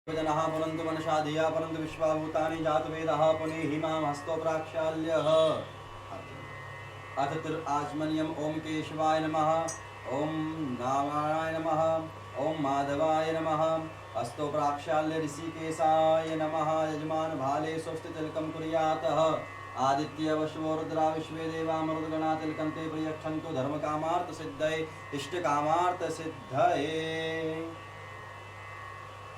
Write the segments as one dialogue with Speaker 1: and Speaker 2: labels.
Speaker 1: जनः परन्तु मनसा धिया परन्तु विश्वाभूतानि जातवेदः पुनेहि मां हस्तो प्राक्षाल्यः। अथ आचमनीयम्। ओम केशवाय नमः, ओम नारायणाय नमः, ओम माधवाय नमः। हस्तो प्राक्षाल्य ऋषिकेशाय नमः। यजमान भाले स्वस्ति तिलकं कुर्यातः। आदित्य वशवो रुद्रा विश्वे देवा मरुद्गणा तिलकं ते प्रयच्छन्तु धर्मकामार्थ सिद्धये इष्टकामार्थ सिद्धये।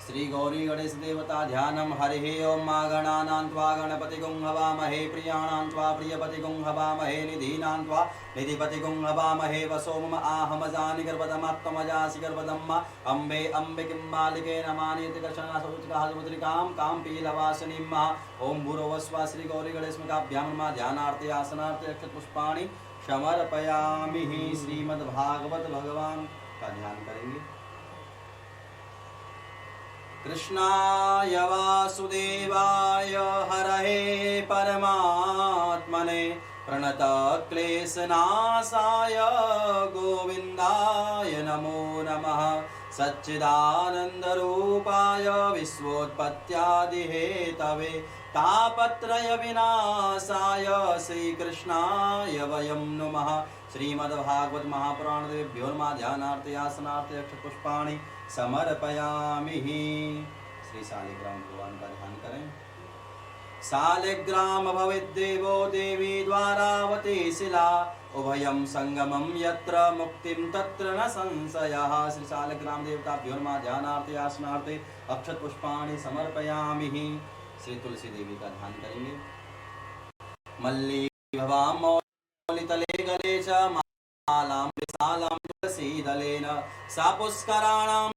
Speaker 1: श्री गौरी गणेश देवता ध्यानम। हरिः ओम मा गणानां त्वा गणपतिगुं हवामहे प्रियाणां त्वा प्रियपतिगुं हवामहे निधीनां त्वा निधिपतिगुं हवामहे वसो मम आहमजानि गर्भदमात्मजासि गर्भदम्मा अम्बे अम्बे किं मालिके नमानीति कर्षणासमुद्रिकां कां पीलवासिनीं महा। ओम भूर्भुवस्सुवः श्री गौरी गणेशमुखाभ्यां नमः। ध्यानार्थे आसनार्थे अक्षतपुष्पाणि समर्पयामि। श्रीमद्भागवत भगवान का ध्यान करेंगे। कृष्णाय वासुदेवाय हरहे परमात्मने प्रणतक्लेशनाशाय गोविन्दाय नमो नमः। सच्चिदानन्दरूपाय विश्वोत्पत्त्यादिहेतवे तापत्रय विनाशाय श्रीकृष्णाय वयं नुमः। श्रीमद्भागवत महापुराण देवेभ्यो नमः। ध्यानार्थे आसनार्थे अक्षतपुष्पाणि समर्पयामि। श्री शालिग्राम भगवान का ध्यान करें। शालिग्राम भवेद्देवो देवी द्वारावती शिला उभयं संगमं यत्र मुक्तिं तत्र न संशयः। श्री शालिग्राम देवताभ्यो नमः। ध्यानार्थे आसनार्थे अक्षतपुष्पाणि समर्पयामि। श्री तुलसी देवी का ध्यान करेंगे। मल्ली भवां मौलितले गले च मालां विशालां तुलसीदलेन सा पुष्कराणां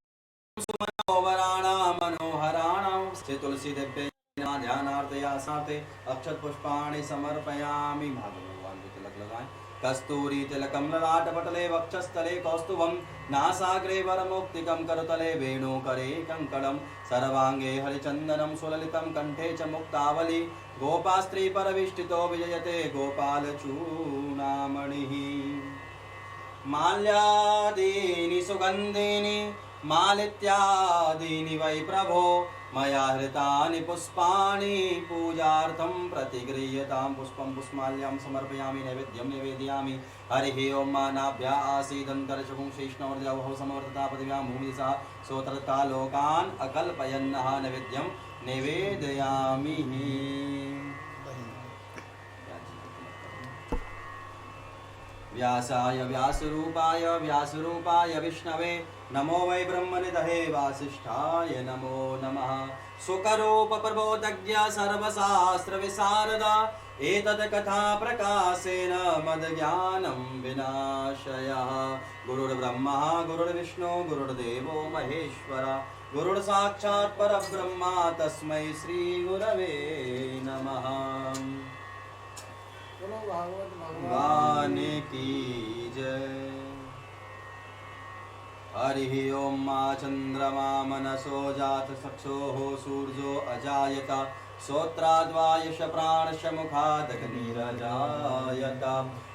Speaker 1: सुमनोहराणां मनोहराणां। श्री तुलसी देव्यै नमः। ध्यानार्थे आसनार्थे अक्षतपुष्पाणि समर्पयामि। भगवान को तिलक लगाएं। कस्तूरी तिलकं ललाटपटले वक्षस्थले कौस्तुभं नासाग्रे वरमौक्तिकं करतले वेणुकरे कंकणं सर्वांगे हरिचन्दनं सुललितं कंठे च मुक्तावली गोपास्त्री परविष्टितो विजयते गोपालचूडामणिः। माल्यादीनि सुगन्धीनि मालित्यादीनि वै प्रभो मया हृतानि पुष्पाणि पूजार्थं प्रतिगृह्यतां। पुष्पं पुष्पमाल्यां समर्पयामि नैवेद्यं निवेदयामि। हरिः ओम नाभ्या आसीदन्तर्षभुं शेषणवर्जवः समवर्तता पृथिव्यां भूमिदिशा सोत्रता लोकान् अकल्पयन्नः नैवेद्यं निवेदयामि। व्यासाय व्यासरूपाय व्यासरूपाय विष्णवे नमो वै ब्रह्मनिधये वासिष्ठाय नमो नमः। सुकरूप प्रबोधज्ञ सर्वशास्त्र विशारदा एतत् कथा प्रकाशेन मद्ज्ञानं विनाशयः। गुरुर्ब्रह्मा गुरुर्विष्णु गुरुर्देवो महेश्वर गुरुर्साक्षात् परब्रह्म तस्मै श्री गुरवे नमः। भगवान की जय। हरिः ओम मा चंद्रमा मनसो जात चक्षुः सूर्यो अजायत श्रोत्राद्वायुष प्राणश मुखादग्निरजायत।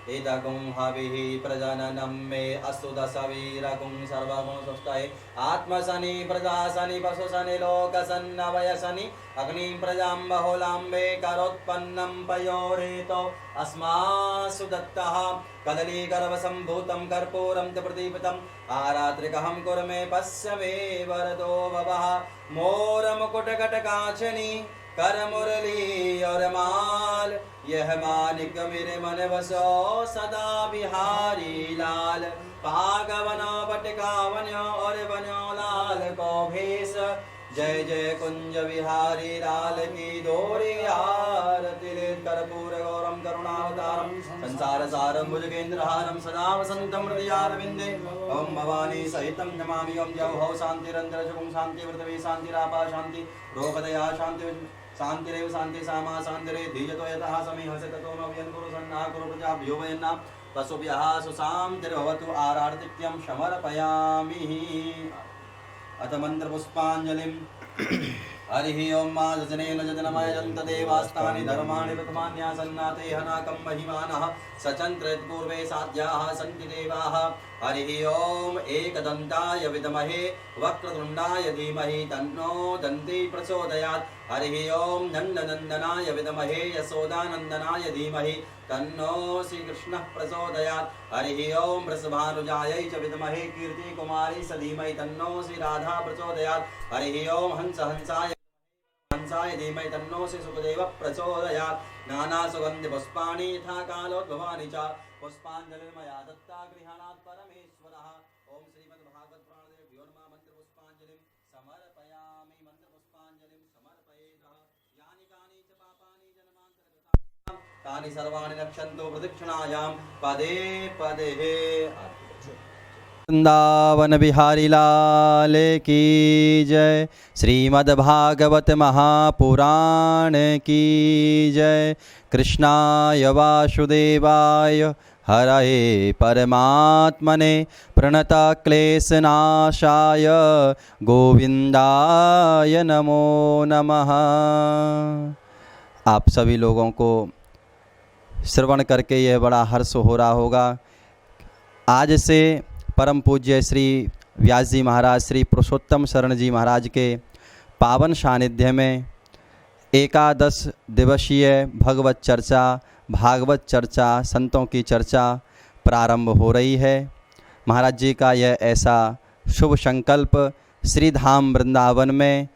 Speaker 1: इदगुं हविः प्रजननं मे अस्तु दशवीरगुं सर्वगुणसुष्टये आत्मशनि प्रजाशनि पशुशनि लोकसन्नवयशनि अग्निं प्रजां बहुलाम्बे करोत्पन्नं पयोरेतो अस्मासु दत्तः। कदलीगर्भसम्भूतं कर्पूरं च प्रदीपितम् आरात्रिकहं कुर्मे पश्य मे वरदो भवः। मोरमुकुटकटकाचनि कर मुरली और माल यह मानिक मेरे मन बसो सदा बिहारी लाल। पागवनो बटकावन्यो और बन्यो लाल को भेष जय जय कुंज विहारी लाल की दोरी आरती ले। कर्पूर गौरम करुणावतारम संसार सारम भुजगेन्द्रहारम सदा वसंतम हृदयारविंदे ओम भवानी सहितं नमामि। ओम जय हो शांतिरंतरजुगुं शांति वृतवे शांतिरापा शांति रोगदया शांति शांतिरेव शांति सामा शांतिरे धीयतो यतः समीहसे ततो नो व्यंकुरु सन्नाः कुरु प्रजाभ्यो वयन्ना पशुभ्यः सुशान्तिर्भवतु। आरार्तिक्यं समर्पयामि। अथ मंत्र पुष्पांजलिं हरिः ओं माजनेन जजनमयजन्त देवास्तानि धर्माणि प्रथमान्यासन्नाते हनाकं महिमानः सचन्त्रयत् पूर्वे साध्याः सन्ति देवाः। हरिः ओं एकदन्ताय विद्महे वक्रतुण्डाय धीमहि तन्नो दन्ती प्रचोदयात्। हरिः ओं नन्दनन्दनाय विद्महे यशोदानन्दनाय धीमहि तन्नो श्रीकृष्णः प्रचोदयात्। हरिः ओं वृषभानुजायै च विद्महे कीर्तिकुमारी स धीमहि तन्नो श्रीराधा प्रचोदयात्। हरिः ओं हंसाय धीमहि तन्नो श्री सुखदेवः प्रचोदयात्। नानासुगन्धिपुष्पाणि यथा कालोद्भवानि च पुष्पाञ्जलिर्मया दत्ता गृहाणात् परमेश्वरः। ओं श्रीमद्भागवत पुराणदेव्यो नमः। मन्त्रपुष्पाञ्जलिं समर्पयामि। मन्त्रपुष्पाञ्जलिं समर्पयेतः। यानि कानि च पापानि जन्मान्तरकृतानि तानि सर्वाणि रक्षन्तु प्रदक्षिणायां पदे पदे। वृंदावन बिहारी लाल की जय। श्रीमद्भागवत महापुराण की जय। कृष्णाय वासुदेवाय हरये परमात्मने प्रणतक्लेशनाशाय गोविंदाय नमो नमः। आप सभी लोगों को श्रवण करके यह बड़ा हर्ष हो रहा होगा। आज से परम पूज्य श्री व्यास जी महाराज, श्री पुरुषोत्तम शरण जी महाराज के पावन सानिध्य में एकादश दिवसीय भगवत चर्चा, भागवत चर्चा, संतों की चर्चा प्रारंभ हो रही है। महाराज जी का यह ऐसा शुभ संकल्प श्री धाम वृंदावन में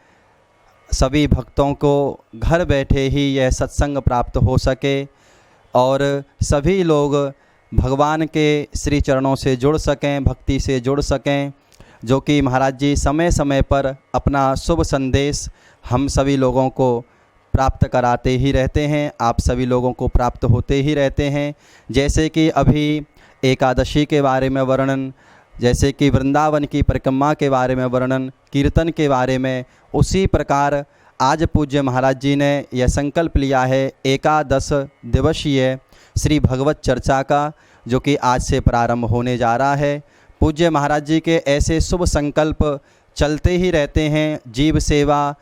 Speaker 1: सभी भक्तों को घर बैठे ही यह सत्संग प्राप्त हो सके और सभी लोग भगवान के श्री चरणों से जुड़ सकें, भक्ति से जुड़ सकें, जो कि महाराज जी समय समय पर अपना शुभ संदेश हम सभी लोगों को प्राप्त कराते ही रहते हैं, आप सभी लोगों को प्राप्त होते ही रहते हैं। जैसे कि अभी एकादशी के बारे में वर्णन, जैसे कि वृंदावन की परिक्रमा के बारे में वर्णन, कीर्तन के बारे में, उसी प्रकार आज पूज्य महाराज जी ने यह संकल्प लिया है एकादश दिवसीय श्री भगवत चर्चा का, जो कि आज से प्रारंभ होने जा रहा है। पूज्य महाराज जी के ऐसे शुभ संकल्प चलते ही रहते हैं। जीव सेवा,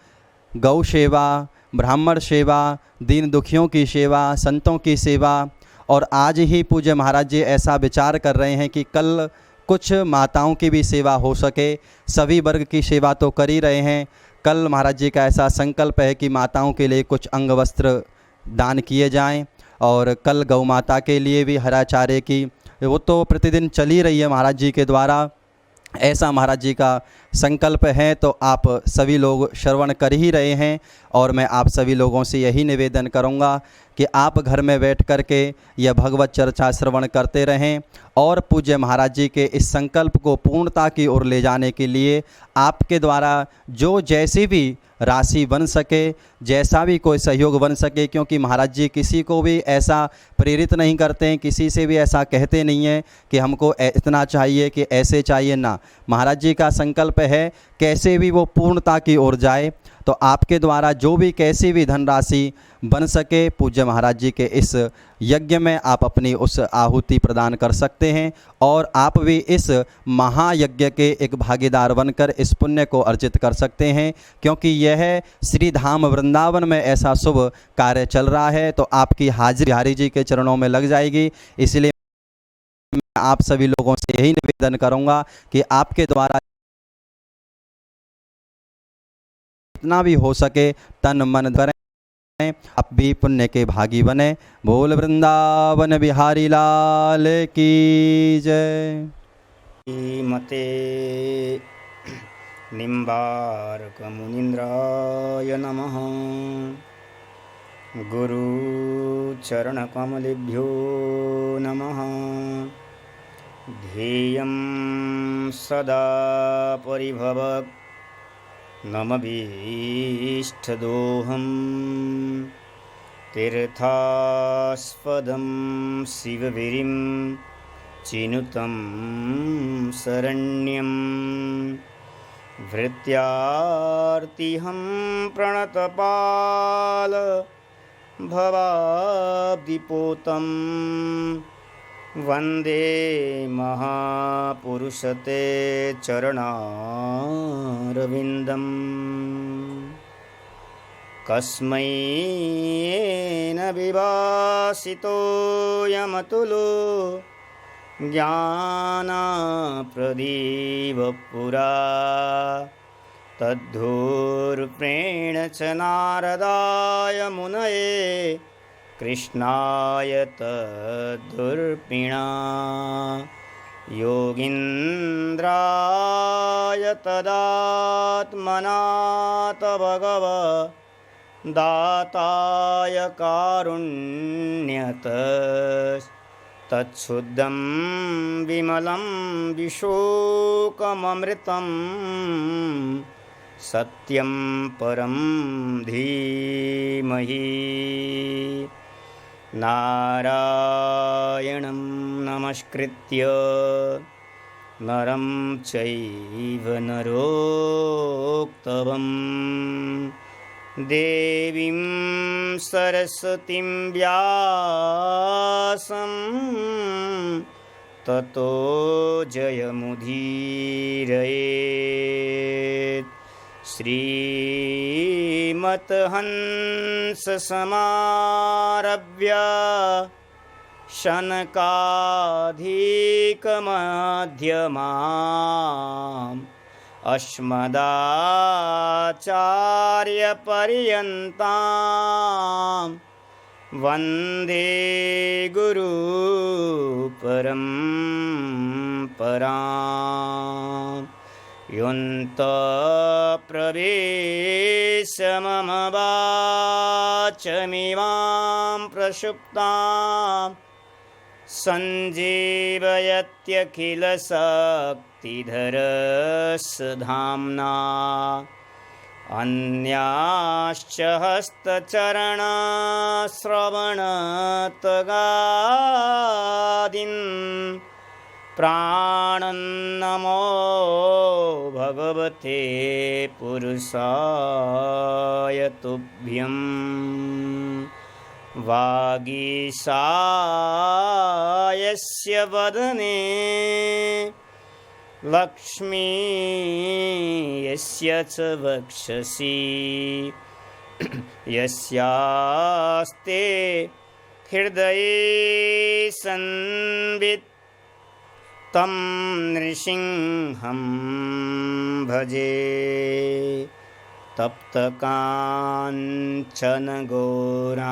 Speaker 1: गौ सेवा, ब्राह्मण सेवा, दीन दुखियों की सेवा, संतों की सेवा। और आज ही पूज्य महाराज जी ऐसा विचार कर रहे हैं कि कल कुछ माताओं की भी सेवा हो सके। सभी वर्ग की सेवा तो कर ही रहे हैं, कल महाराज जी का ऐसा संकल्प है कि माताओं के लिए कुछ अंग वस्त्र दान किए जाएं। और कल गौ माता के लिए भी हरा चारे की, वो तो प्रतिदिन चल ही रही है महाराज जी के द्वारा, ऐसा महाराज जी का संकल्प है। तो आप सभी लोग श्रवण कर ही रहे हैं और मैं आप सभी लोगों से यही निवेदन करूंगा कि आप घर में बैठ कर के यह भगवत चर्चा श्रवण करते रहें और पूज्य महाराज जी के इस संकल्प को पूर्णता की ओर ले जाने के लिए आपके द्वारा जो जैसी भी राशि बन सके, जैसा भी कोई सहयोग बन सके, क्योंकि महाराज जी किसी को भी ऐसा प्रेरित नहीं करते हैं, किसी से भी ऐसा कहते नहीं हैं कि हमको इतना चाहिए कि ऐसे चाहिए ना। महाराज जी का संकल्प है कैसे भी वो पूर्णता की ओर जाए। तो आपके द्वारा जो भी कैसी भी धनराशि बन सके, पूज्य महाराज जी के इस यज्ञ में आप अपनी उस आहुति प्रदान कर सकते हैं और आप भी इस महायज्ञ के एक भागीदार बनकर इस पुण्य को अर्जित कर सकते हैं। क्योंकि यह श्री धाम वृंदावन में ऐसा शुभ कार्य चल रहा है, तो आपकी हाजिरी हरि जी के चरणों में लग जाएगी। इसलिए मैं आप सभी लोगों से यही निवेदन करूंगा कि आपके द्वारा जितना भी हो सके तन मन करें, आप भी पुण्य के भागी बने। बोल वृंदावन बिहारी लाल की जय।
Speaker 2: मते निम्बार्क मुनीन्द्राय नमः। गुरुचरण कमलेभ्यो नमः। ध्येयं सदा परिभवत् नमभीष्टदोहं। तीर्थास्पदं शिवगिरिं चिनुतं शरण्यं। भृत्यार्तिहं प्रणतपाल भवाब्धिपोतं। वन्दे महापुरुषते चरणारविन्दम्। कस्मै न विभासितोऽयमतुलो ज्ञानप्रदीपपुरा तद्धूर्प्रेण च नारदाय मुनये कृष्णाय तद्धूर्पिणा योगीन्द्राय तदात्मनाथ भगव दाताय कारुण्यत तच्छुद्धं विमलं विशोकममृतं सत्यं परं धीमहि नारायणं नमस्कृत्य नरं चैव नरोत्तमं देवीं सरस्वतीं व्यासं ततो जयमुदीरयेत् श्रीमद्हंससमारभ्य शनकाधिकमध्यमाम् अस्मदाचार्यपर्यन्तां वन्दे गुरुपरम्पराम् योऽन्तःप्रवेशमम वाचमिमां प्रसुप्तां सञ्जीवयत्यखिलशक्तिधरस्धाम्ना अन्याश्च हस्तचरणश्रवणत्वगादीन् प्राणन्नमो भगवते पुरुषाय तुभ्यं वागीशायस्य वदने लक्ष्मी यस्य च वक्षसि यस्यास्ते हृदये संवित् तं नृसिंहं भजे तप्तकाञ्चन गौराङ्गी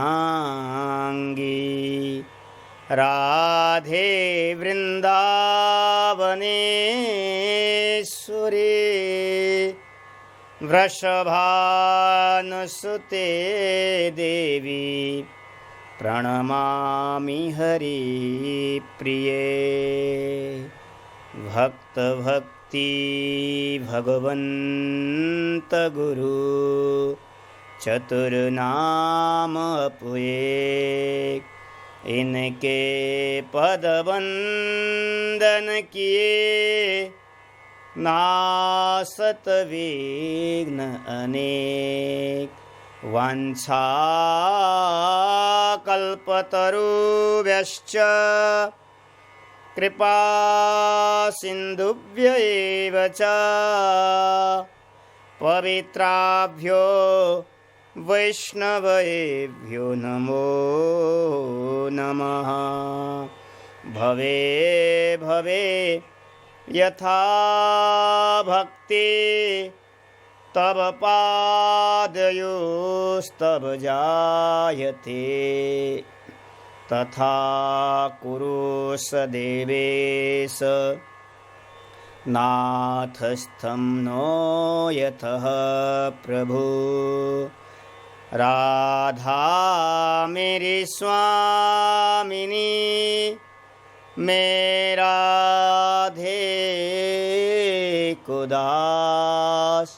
Speaker 2: राधे वृन्दावनेश्वरी वृषभानुसुते देवी प्रणमामि हरिप्रिये भक्तभक्ति भगवन्त गुरु चतुर्नाम अपुये इनके पदवंदन किए नासत विघ्न अनेक वांछा कल्पतरुभ्यश्च कृपा सिन्धुभ्य एव च पवित्राभ्यो वैष्णवेभ्यो नमो नमः। भवे भवे यथा भक्ति तव पादयोस्तव जायते तथा कुरु सदेवेश नाथस्थं नो यतः प्रभु। राधा मेरी स्वामिनी मेरा राधे को दास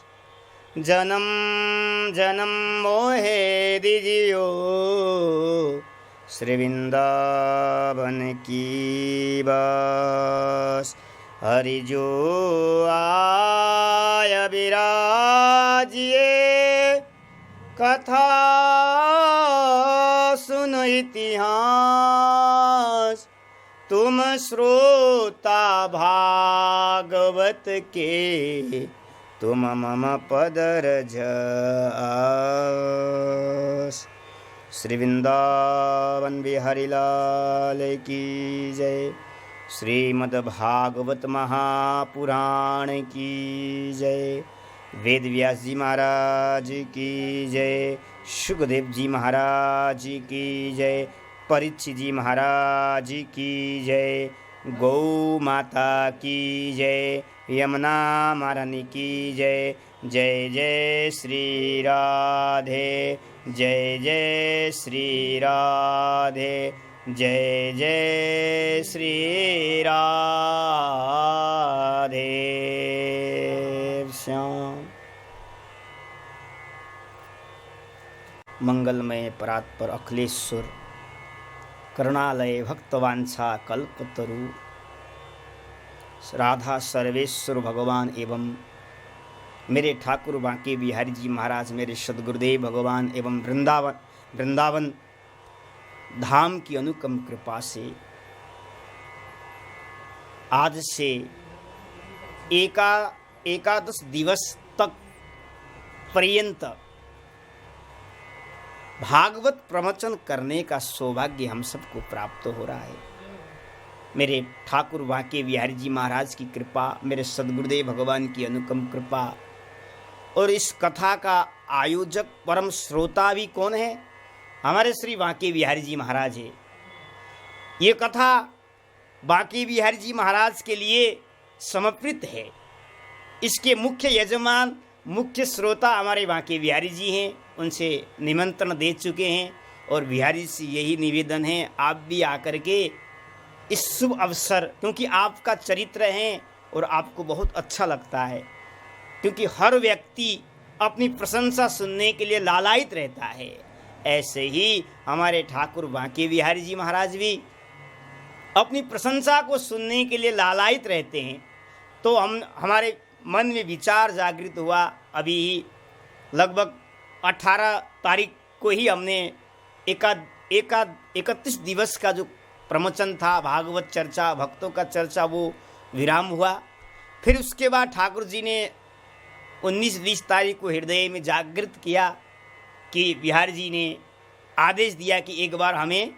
Speaker 2: जन्म जन्म मोहे दीजियो श्री वृंदावन की बास। हरि जो आय विराजिए कथा सुन इतिहास तुम श्रोता भागवत के तुम मम पदरज आस। श्री वृंदावन बिहारी लाल की जय। श्रीमद् भागवत महापुराण की जय। वेद व्यास जी महाराज की जय। सुखदेव जी महाराज की जय। परीक्षित जी महाराज की जय। गौ माता की जय। यमुना महारानी की जय। जय जय श्री राधे। जय जय श्री राधे। जय जय श्री राधे श्याम। मंगलमय परात्पर अखिलेश्वर करुणालय भक्तवांछा कल्पतरु राधा सर्वेश्वर भगवान एवं मेरे ठाकुर बांके बिहारी जी महाराज, मेरे सद्गुरुदेव भगवान एवं वृंदावन धाम की अनुकम कृपा से आज से एकादश दिवस तक पर्यंत भागवत प्रवचन करने का सौभाग्य हम सबको प्राप्त हो रहा है। मेरे ठाकुर बांके बिहारी जी महाराज की कृपा, मेरे सद्गुरुदेव भगवान की अनुकम कृपा, और इस कथा का आयोजक परम श्रोता भी कौन है? हमारे श्री बांके बिहारी जी महाराज है। ये कथा बांके बिहारी जी महाराज के लिए समर्पित है। इसके मुख्य यजमान, मुख्य श्रोता हमारे बांके बिहारी जी हैं। उनसे निमंत्रण दे चुके हैं और बिहारी से यही निवेदन है, आप भी आकर के इस शुभ अवसर, क्योंकि आपका चरित्र है और आपको बहुत अच्छा लगता है, क्योंकि हर व्यक्ति अपनी प्रशंसा सुनने के लिए लालायित रहता है। ऐसे ही हमारे ठाकुर बांके बिहारी जी महाराज भी अपनी प्रशंसा को सुनने के लिए लालायित रहते हैं। तो हमारे मन में विचार जागृत हुआ। अभी ही लगभग 18 तारीख को ही हमने 31 दिवस का जो प्रवचन था, भागवत चर्चा, भक्तों का चर्चा, वो विराम हुआ। फिर उसके बाद ठाकुर जी ने 19-20 तारीख को हृदय में जागृत किया कि बिहारी जी ने आदेश दिया कि एक बार हमें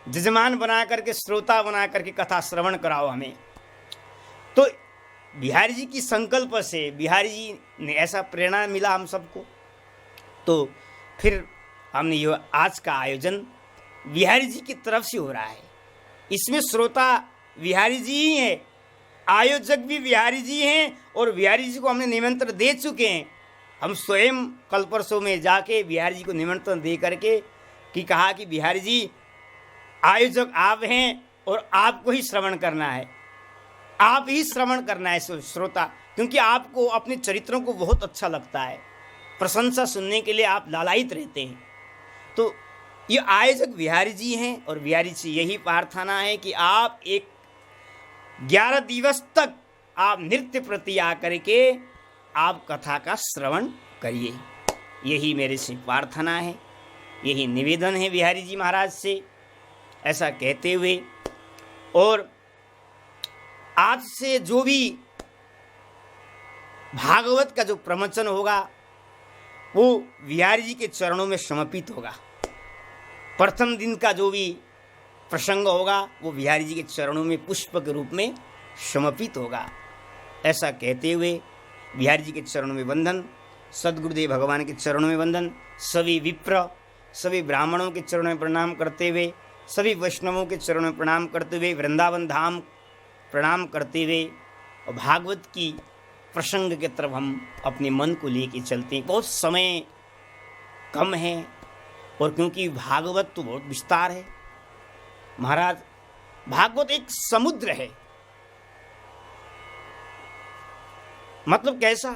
Speaker 2: जजमान बना करके, श्रोता बना करके कथा श्रवण कराओ हमें। तो बिहारी जी की संकल्प से बिहारी जी ने ऐसा प्रेरणा मिला हम सबको। तो फिर हमने ये आज का आयोजन बिहारी जी की तरफ से हो रहा है। इसमें श्रोता बिहारी जी ही हैं, आयोजक भी बिहारी जी हैं, और बिहारी जी को हमने निमंत्रण दे चुके हैं। हम स्वयं कल परसों में जाके बिहारी जी को निमंत्रण दे करके कि कहा कि बिहारी जी, आयोजक आप हैं और आपको ही श्रवण करना है, आप ही श्रवण करना है श्रोता, क्योंकि आपको अपने चरित्रों को बहुत अच्छा लगता है, प्रशंसा सुनने के लिए आप लालायित रहते हैं। तो ये आयोजक बिहारी जी हैं और बिहारी से यही प्रार्थना है कि आप 11 दिवस तक आप नृत्य प्रति आकर के आप कथा का श्रवण करिए। यही मेरे से प्रार्थना है, यही निवेदन है बिहारी जी महाराज से। ऐसा कहते हुए, और आज से जो भी भागवत का जो प्रवचन होगा वो बिहारी जी के चरणों में समर्पित होगा। प्रथम दिन का जो भी प्रसंग होगा वो बिहारी जी के चरणों में पुष्प के रूप में समर्पित होगा। ऐसा कहते हुए बिहारी जी के चरणों में वंदन, सद्गुरुदेव भगवान के चरणों में वंदन, सभी विप्र, सभी ब्राह्मणों के चरणों में प्रणाम करते हुए, सभी वैष्णवों के चरणों में प्रणाम करते हुए, वृंदावन धाम प्रणाम करते हुए, और भागवत की प्रसंग के तरफ हम अपने मन को लेके चलते हैं। बहुत समय कम है, और क्योंकि भागवत तो बहुत विस्तार है महाराज। भागवत एक समुद्र है। मतलब कैसा?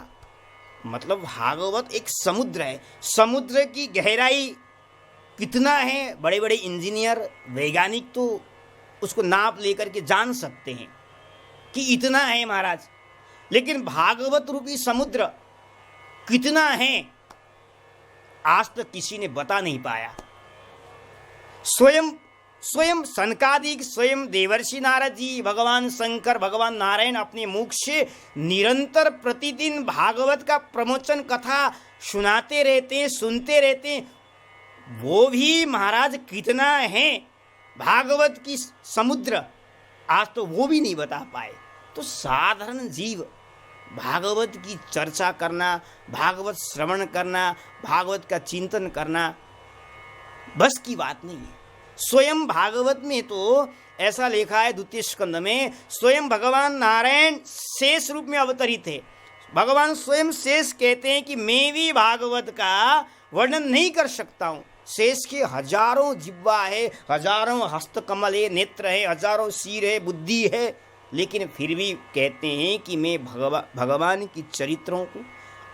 Speaker 2: मतलब भागवत एक समुद्र है। समुद्र की गहराई कितना है, बड़े बड़े इंजीनियर, वैज्ञानिक तो उसको नाप लेकर के जान सकते हैं कि इतना है महाराज। लेकिन भागवत रूपी समुद्र कितना है, आज तक किसी ने बता नहीं पाया। स्वयं स्वयं सनकादिक, स्वयं देवर्षि नारद जी, भगवान शंकर, भगवान नारायण अपने मुख से निरंतर प्रतिदिन भागवत का प्रवचन कथा सुनाते रहते हैं, सुनते रहते हैं। वो भी महाराज कितना है भागवत की समुद्र, आज तो वो भी नहीं बता पाए। तो साधारण जीव भागवत की चर्चा करना, भागवत श्रवण करना, भागवत का चिंतन करना बस की बात नहीं है। स्वयं भागवत में तो ऐसा लिखा है, द्वितीय स्कंद में, स्वयं भगवान नारायण शेष रूप में अवतरित है। भगवान स्वयं शेष कहते हैं कि मैं भी भागवत का वर्णन नहीं कर सकता हूँ। शेष के हजारों जिह्वा है, हजारों हस्तकमल है, नेत्र है, हजारों सिर है, बुद्धि है, लेकिन फिर भी कहते हैं कि मैं भगवान की चरित्रों को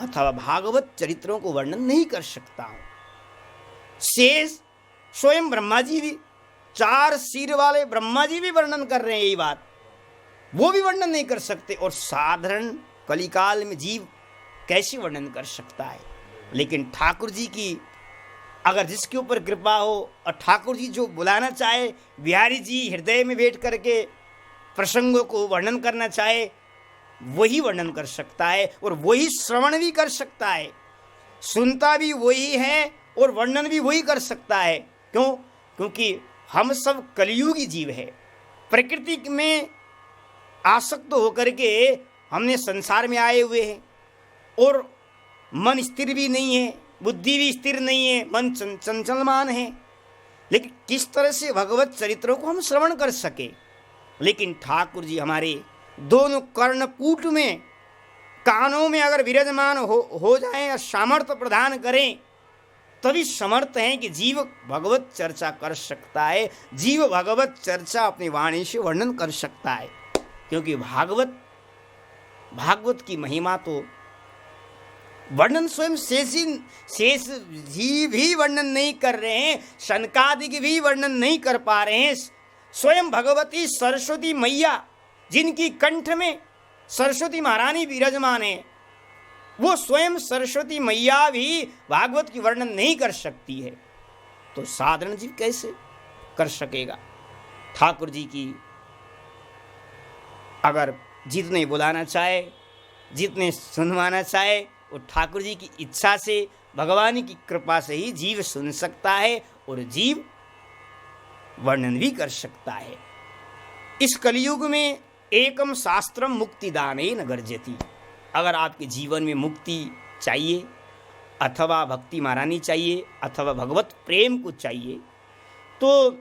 Speaker 2: अथवा भागवत चरित्रों को वर्णन नहीं कर सकता हूँ। शेष स्वयं ब्रह्मा जी भी, 4 सिर वाले ब्रह्मा जी भी वर्णन कर रहे हैं यही बात, वो भी वर्णन नहीं कर सकते। और साधारण कलिकाल में जीव कैसे वर्णन कर सकता है? लेकिन ठाकुर जी की अगर जिसके ऊपर कृपा हो और ठाकुर जी जो बुलाना चाहे, बिहारी जी हृदय में बैठ करके प्रसंगों को वर्णन करना चाहे, वही वर्णन कर सकता है और वही श्रवण भी कर सकता है, सुनता भी वही है और वर्णन भी वही कर सकता है। क्यों? क्योंकि हम सब कलियुगी जीव है, प्रकृति में आसक्त होकर के हमने संसार में आए हुए हैं और मन स्थिर भी नहीं है, बुद्धि भी स्थिर नहीं है, मन चंचलमान है। लेकिन किस तरह से भगवत चरित्रों को हम श्रवण कर सके? लेकिन ठाकुर जी हमारे दोनों कर्णपूट में, कानों में अगर विराजमान हो जाएं और सामर्थ्य प्रदान करें, तभी समर्थ हैं कि जीव भगवत चर्चा कर सकता है, जीव भगवत चर्चा अपनी वाणी से वर्णन कर सकता है। क्योंकि भागवत की महिमा तो वर्णन स्वयं शेष जी भी वर्णन नहीं कर रहे हैं, शनकादिक भी वर्णन नहीं कर पा रहे हैं। स्वयं भगवती सरस्वती मैया, जिनकी कंठ में सरस्वती महारानी विराजमान है, वो स्वयं सरस्वती मैया भी भागवत की वर्णन नहीं कर सकती है, तो साधारण जीव कैसे कर सकेगा? ठाकुर जी की अगर जितने बुलाना चाहे, जितने सुनवाना चाहे, वो ठाकुर जी की इच्छा से, भगवान की कृपा से ही जीव सुन सकता है और जीव वर्णन भी कर सकता है। इस कलियुग में एकम शास्त्रम मुक्तिदानेन गर्जति। अगर आपके जीवन में मुक्ति चाहिए, अथवा भक्ति महारानी चाहिए, अथवा भगवत प्रेम को चाहिए, तो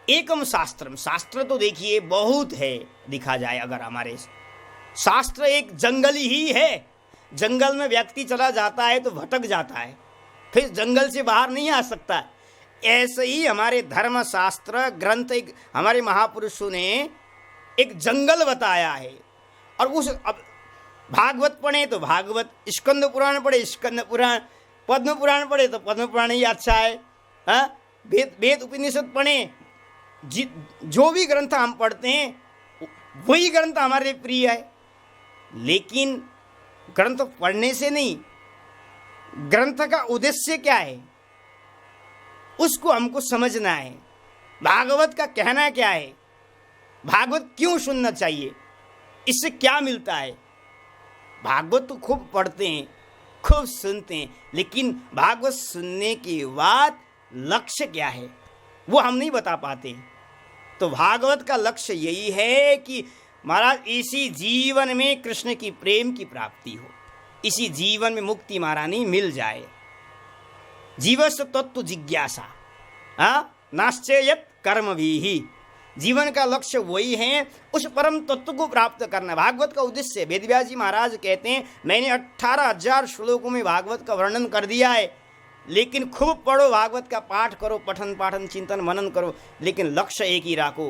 Speaker 2: एकम शास्त्रम, शास्त्र तो देखिए बहुत है, दिखा जाए अगर हमारे शास्त्र एक जंगल ही है। जंगल में व्यक्ति चला जाता है तो भटक जाता है, फिर जंगल से बाहर नहीं आ सकता। ऐसे ही हमारे धर्म शास्त्र ग्रंथ, एक हमारे महापुरुषों ने एक जंगल बताया है। और उस अब भागवत पढ़े तो भागवत, स्कंद पुराण पढ़े स्कंद पुराण, पद्म पुराण पढ़े तो पद्म पुराण ही अच्छा है। हाँ, वेद उपनिषद पढ़े, जो भी ग्रंथ हम पढ़ते हैं वही ग्रंथ हमारे लिए प्रिय है। लेकिन ग्रंथ पढ़ने से नहीं, ग्रंथ का उद्देश्य क्या है उसको हमको समझना है। भागवत का कहना क्या है, भागवत क्यों सुनना चाहिए, इससे क्या मिलता है। भागवत तो खूब पढ़ते हैं, खूब सुनते हैं, लेकिन भागवत सुनने के बाद लक्ष्य क्या है वो हम नहीं बता पाते। तो भागवत का लक्ष्य यही है कि महाराज इसी जीवन में कृष्ण की प्रेम की प्राप्ति हो, इसी जीवन में मुक्ति महारानी मिल जाए। जीवस्य तत्व जिज्ञासा नाश्चेयत कर्म भी। जीवन का लक्ष्य वही है, उस परम तत्व को प्राप्त करना। भागवत का उद्देश्य, वेदव्यास जी महाराज कहते हैं, मैंने 18,000 श्लोकों में भागवत का वर्णन कर दिया है, लेकिन खूब पढ़ो, भागवत का पाठ करो, पठन पाठन चिंतन मनन करो, लेकिन लक्ष्य एक ही रखो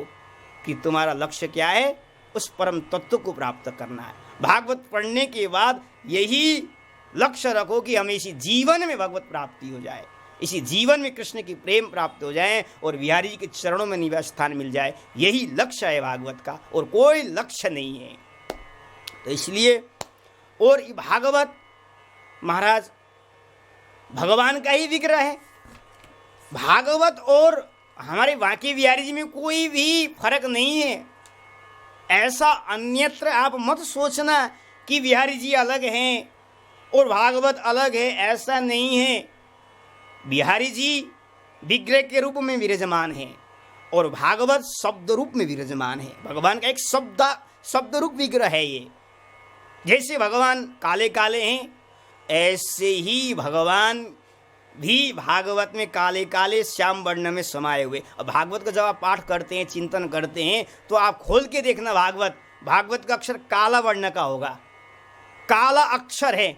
Speaker 2: कि तुम्हारा लक्ष्य क्या है, उस परम तत्व को प्राप्त करना है। भागवत पढ़ने के बाद यही लक्ष्य रखो कि हमें इसी जीवन में भगवत प्राप्ति हो जाए, इसी जीवन में कृष्ण की प्रेम प्राप्त हो जाए और बिहारी जी के चरणों में निवास स्थान मिल जाए। यही लक्ष्य है भागवत का, और कोई लक्ष्य नहीं है। तो इसलिए, और भागवत महाराज भगवान का ही विग्रह है। भागवत और हमारे बांके बिहारी जी में कोई भी फर्क नहीं है। ऐसा अन्यत्र आप मत सोचना कि बिहारी जी अलग हैं और भागवत अलग है, ऐसा नहीं है। बिहारी जी विग्रह के रूप में विराजमान है और भागवत शब्द रूप में विराजमान है। भगवान का एक शब्द रूप विग्रह है ये। जैसे भगवान काले काले हैं, ऐसे ही भगवान भी भागवत में काले काले श्याम वर्ण में समाये हुए। अब भागवत का जब आप पाठ करते हैं, चिंतन करते हैं, तो आप खोल के देखना भागवत का अक्षर काला वर्ण का होगा, काला अक्षर है।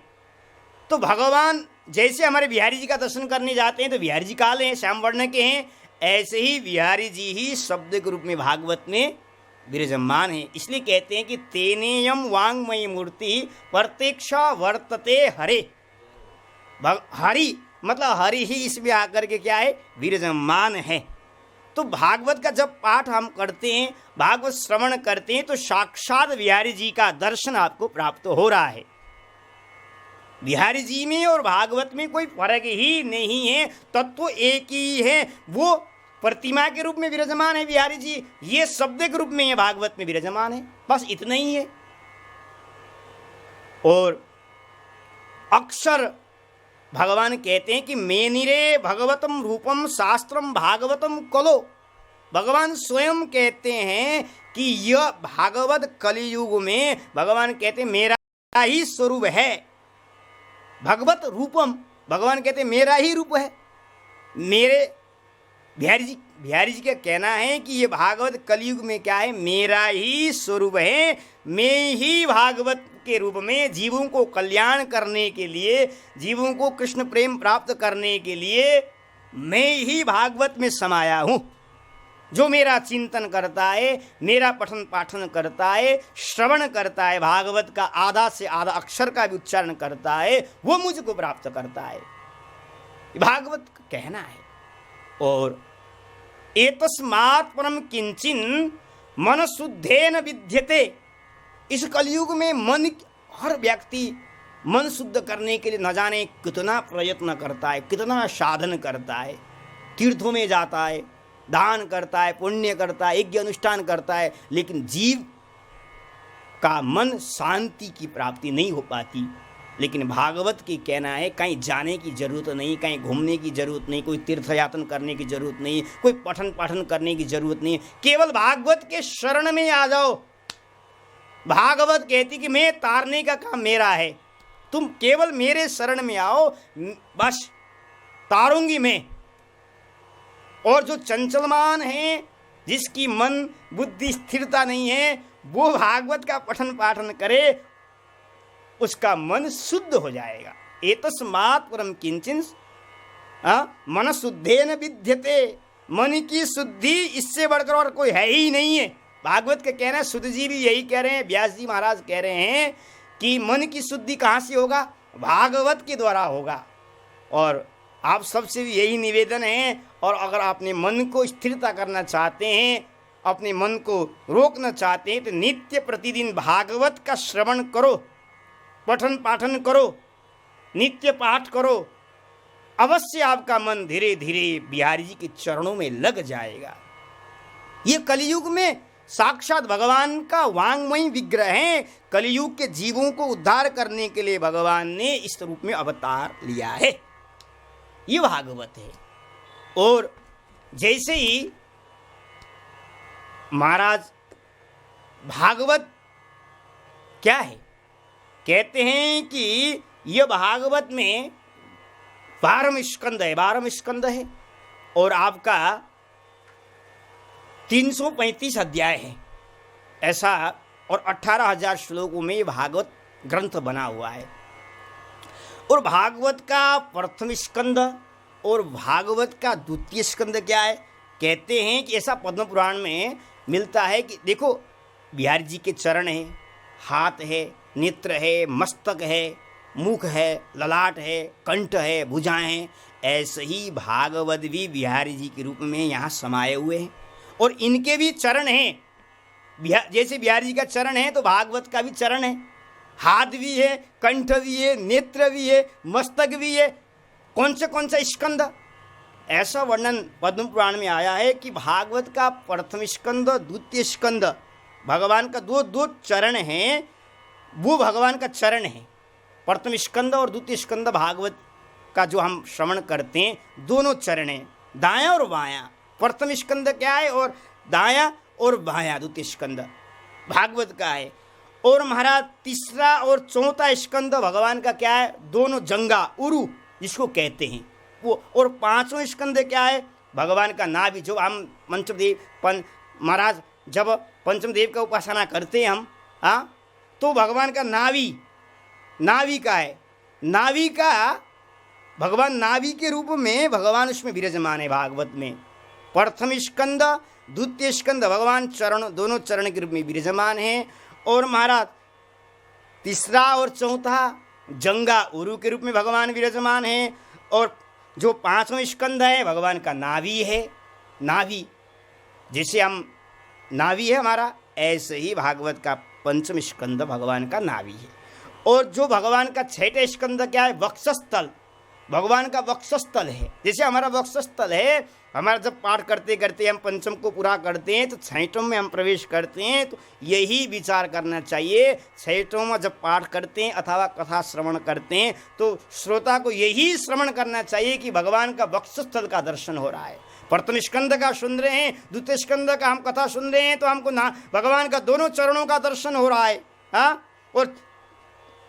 Speaker 2: तो भगवान जैसे हमारे बिहारी जी का दर्शन करने जाते हैं तो बिहारी जी काले हैं, श्याम वर्ण के हैं, ऐसे ही बिहारी जी ही शब्द के रूप में भागवत में विराजमान है। इसलिए कहते हैं कि तेनेयम वांगमयी मूर्ति प्रत्यक्षा वर्तते हरे। हरि मतलब हरि ही इसमें आकर के क्या है, विराजमान है। तो भागवत का जब पाठ हम करते हैं, भागवत श्रवण करते हैं, तो साक्षात बिहारी जी का दर्शन आपको प्राप्त हो रहा है। बिहारी जी में और भागवत में कोई फर्क ही नहीं है, तत्व एक ही है। वो प्रतिमा के रूप में विराजमान है बिहारी जी, ये शब्द के रूप में है भागवत में विराजमान है, बस इतना ही है। और अक्षर भगवान कहते हैं कि मेनिरे भगवतम रूपम शास्त्रम भागवतम कलो। भगवान स्वयं कहते हैं कि यह भागवत कलियुग में, भगवान कहते हैं मेरा ही स्वरूप है। भगवत रूपम, भगवान कहते हैं मेरा ही रूप है। मेरे बिहारी जी का कहना है कि ये भागवत कलियुग में क्या है, मेरा ही स्वरूप है। मैं ही भागवत के रूप में जीवों को कल्याण करने के लिए, जीवों को कृष्ण प्रेम प्राप्त करने के लिए मैं ही भागवत में समाया हूँ। जो मेरा चिंतन करता है, मेरा पठन पाठन करता है, श्रवण करता है, भागवत का आधा से आधा अक्षर का भी उच्चारण करता है, वो मुझको प्राप्त करता है, भागवत का कहना है। और एतस्मात् परम किंचिन मन शुद्धेन विद्यते। इस कलयुग में हर व्यक्ति मन शुद्ध करने के लिए न जाने कितना प्रयत्न करता है, कितना साधन करता है, तीर्थों में जाता है, दान करता है, पुण्य करता है, यज्ञ अनुष्ठान करता है, लेकिन जीव का मन शांति की प्राप्ति नहीं हो पाती। लेकिन भागवत की कहना है कहीं जाने की जरूरत नहीं, कहीं घूमने की जरूरत नहीं, कोई तीर्थ यात्रा करने की जरूरत नहीं, कोई पठन पाठन करने की जरूरत नहीं, केवल भागवत के शरण में आ जाओ। भागवत कहती कि मैं तारने का काम मेरा है, तुम केवल मेरे शरण में आओ, बस तारूंगी मैं। और जो चंचलमान है, जिसकी मन बुद्धि स्थिरता नहीं है, वो भागवत का पठन पाठन करे, उसका मन शुद्ध हो जाएगा। एतस्मात् परम किंचिन मन शुद्धेन विद्यते। मन की शुद्धि इससे बढ़कर और कोई है ही नहीं है। भागवत का कहना है, सुध जी भी यही कह रहे हैं, व्यास जी महाराज कह रहे हैं कि मन की शुद्धि कहाँ से होगा, भागवत के द्वारा होगा। और आप सबसे भी यही निवेदन है, और अगर आपने मन को स्थिरता करना चाहते हैं, अपने मन को रोकना चाहते हैं, तो नित्य प्रतिदिन भागवत का श्रवण करो, पठन पाठन करो, नित्य पाठ करो, अवश्य आपका मन धीरे धीरे बिहारी जी के चरणों में लग जाएगा। ये कलियुग में साक्षात भगवान का वांगमयी विग्रह है। कलियुग के जीवों को उद्धार करने के लिए भगवान ने इस रूप में अवतार लिया है। ये भागवत है। और जैसे ही महाराज भागवत क्या है, कहते हैं कि यह भागवत में 12 स्कंद है और आपका 335 अध्याय है ऐसा, और 18,000 श्लोकों में भागवत ग्रंथ बना हुआ है। और भागवत का प्रथम स्कंद और भागवत का द्वितीय स्कंद क्या है, कहते हैं कि ऐसा पद्म पुराण में मिलता है कि देखो बिहारी जी के चरण हैं, हाथ है, नेत्र है, मस्तक है, मुख है, ललाट है, कंठ है, भुजाएं हैं, ऐसे ही भागवत भी बिहारी जी के रूप में यहाँ समाये हुए हैं। और इनके भी चरण हैं, जैसे बिहारी जी का चरण है तो भागवत का भी चरण है, हाथ भी है, कंठ भी है, नेत्र भी है, मस्तक भी है। कौन सा स्कंद, ऐसा वर्णन पद्म पुराण में आया है कि भागवत का प्रथम स्कंद द्वितीय स्कंद भगवान का दो चरण हैं, वो भगवान का चरण है। प्रथम स्कंद और द्वितीय स्कंद भागवत का जो हम श्रवण करते हैं, दोनों चरण हैं, दायां और बायां। प्रथम स्कंद क्या है और दायां और बायां द्वितीय स्कंद भागवत का है। और महाराज तीसरा और चौथा स्कंद भगवान का क्या है, दोनों जंगा उरु जिसको कहते हैं वो। और पांचवें स्कंद क्या है, भगवान का नाभि। जो हम पंचमदेव महाराज जब पंचमदेव का उपासना करते हैं हम, तो भगवान का नाभि का है। नाभि का भगवान नाभि के रूप में भगवान उसमें विराजमान है भागवत में। प्रथम स्कंद द्वितीय स्कंद भगवान दोनों चरण के रूप में विराजमान है। और महाराज तीसरा और चौथा जंगा उरु के रूप में भगवान विराजमान है। और जो पांचवें स्कंद है भगवान का नाभि है। नाभि जैसे हम नाभि है हमारा, ऐसे ही भागवत का पंचम स्कंद भगवान का नाभि है। और जो भगवान का छठे स्कंद क्या है, वक्षस्थल, भगवान का वक्षस्थल है। जैसे हमारा वक्षस्थल है, हमारा जब पाठ करते करते हम पंचम को पूरा करते हैं तो छठों में हम प्रवेश करते हैं, तो यही विचार करना चाहिए। छठों में जब पाठ करते हैं अथवा कथा श्रवण करते हैं तो श्रोता को यही श्रवण करना चाहिए कि भगवान का वक्षस्थल का दर्शन हो रहा है। प्रथम स्कंद का सुन रहे हैं, द्वितीय स्कंद का हम कथा सुन रहे हैं, तो हमको भगवान का दोनों चरणों का दर्शन हो रहा है। और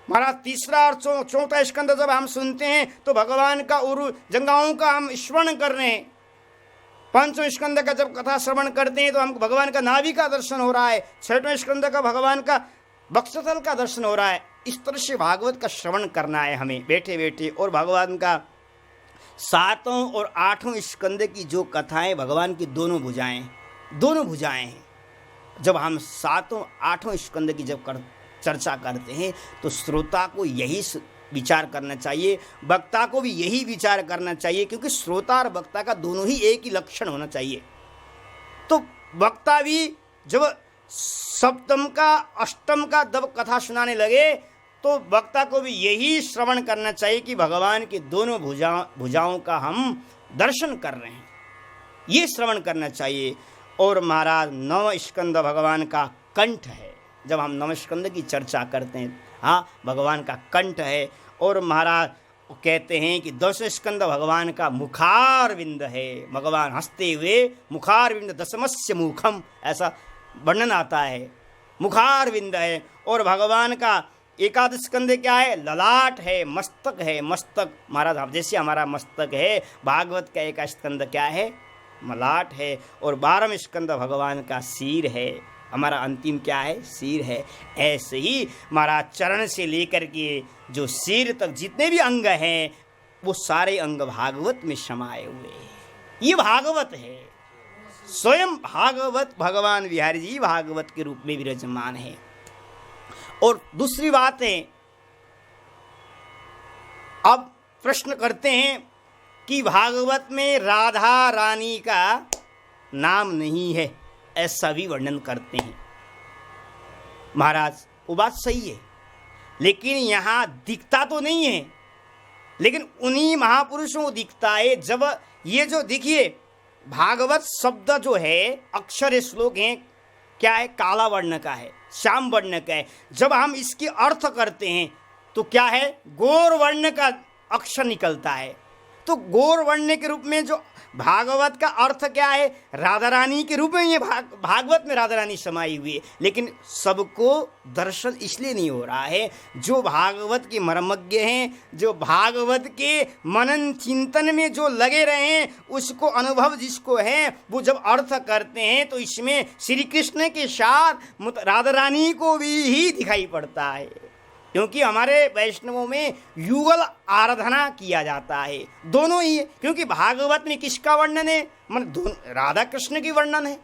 Speaker 2: महाराज तीसरा और चौथा स्कंद जब हम सुनते हैं तो भगवान का उरु जंगाओं का हम स्मरण कर रहे हैं। पंचम स्कंद का जब कथा श्रवण करते हैं तो हमको भगवान का नाभि का दर्शन हो रहा है। छठवें स्कंद का भगवान का वक्षस्थल का दर्शन हो रहा है। इस तरह से भागवत का श्रवण करना है हमें बैठे बैठे। और भगवान का सातों और आठों स्कंद की जो कथाएं, भगवान की दोनों भुजाएं हैं। जब हम सातों आठों स्कंद की जब चर्चा करते हैं तो श्रोता को यही विचार करना चाहिए, वक्ता को भी यही विचार करना चाहिए, क्योंकि श्रोता और वक्ता का दोनों ही एक ही लक्षण होना चाहिए। तो वक्ता भी जब सप्तम का अष्टम का जब कथा सुनाने लगे तो वक्ता को भी यही श्रवण करना चाहिए कि भगवान की दोनों भुजाओं का हम दर्शन कर रहे हैं, ये श्रवण करना चाहिए। और महाराज नव स्कंद भगवान का कंठ है। जब हम नव स्कंद की चर्चा करते हैं, भगवान का कंठ है। और महाराज कहते हैं कि दश स्कंद भगवान का मुखारविंद है। भगवान हंसते हुए मुखारविंद दशमस्य मुखम, ऐसा वर्णन आता है, मुखारविंद है। और भगवान का एकादश स्कंद क्या है, ललाट है, मस्तक है। मस्तक महाराज जैसे हमारा मस्तक है, भागवत का एक स्कंद क्या है, मलाट है। और 12वें स्कंद भगवान का सिर है, हमारा अंतिम क्या है, सिर है। ऐसे ही महाराज चरण से लेकर के जो सिर तक जितने भी अंग हैं वो सारे अंग भागवत में समाये हुए हैं। ये भागवत है, स्वयं भागवत भगवान बिहारी जी भागवत के रूप में विराजमान है। और दूसरी बात है, अब प्रश्न करते हैं कि भागवत में राधा रानी का नाम नहीं है, ऐसा भी वर्णन करते हैं। महाराज वो बात सही है, लेकिन यहाँ दिखता तो नहीं है, लेकिन उन्हीं महापुरुषों को दिखता है। जब ये जो देखिए भागवत शब्द जो है, अक्षर श्लोक है, क्या है, काला वर्ण का है, श्याम वर्ण का है। जब हम इसके अर्थ करते हैं तो क्या है, गौर वर्ण का अक्षर निकलता है। तो गौर वर्ण के रूप में जो भागवत का अर्थ क्या है, राधा रानी के रूप में ये भागवत में राधा रानी समाई हुई है। लेकिन सबको दर्शन इसलिए नहीं हो रहा है, जो भागवत के मर्मज्ञ हैं, जो भागवत के मनन चिंतन में जो लगे रहे हैं, उसको अनुभव जिसको है, वो जब अर्थ करते हैं तो इसमें श्री कृष्ण के साथ राधा रानी को भी ही दिखाई पड़ता है। क्योंकि हमारे वैष्णवों में युगल आराधना किया जाता है, दोनों ही है। क्योंकि भागवत में किसका वर्णन है, राधा कृष्ण की वर्णन है।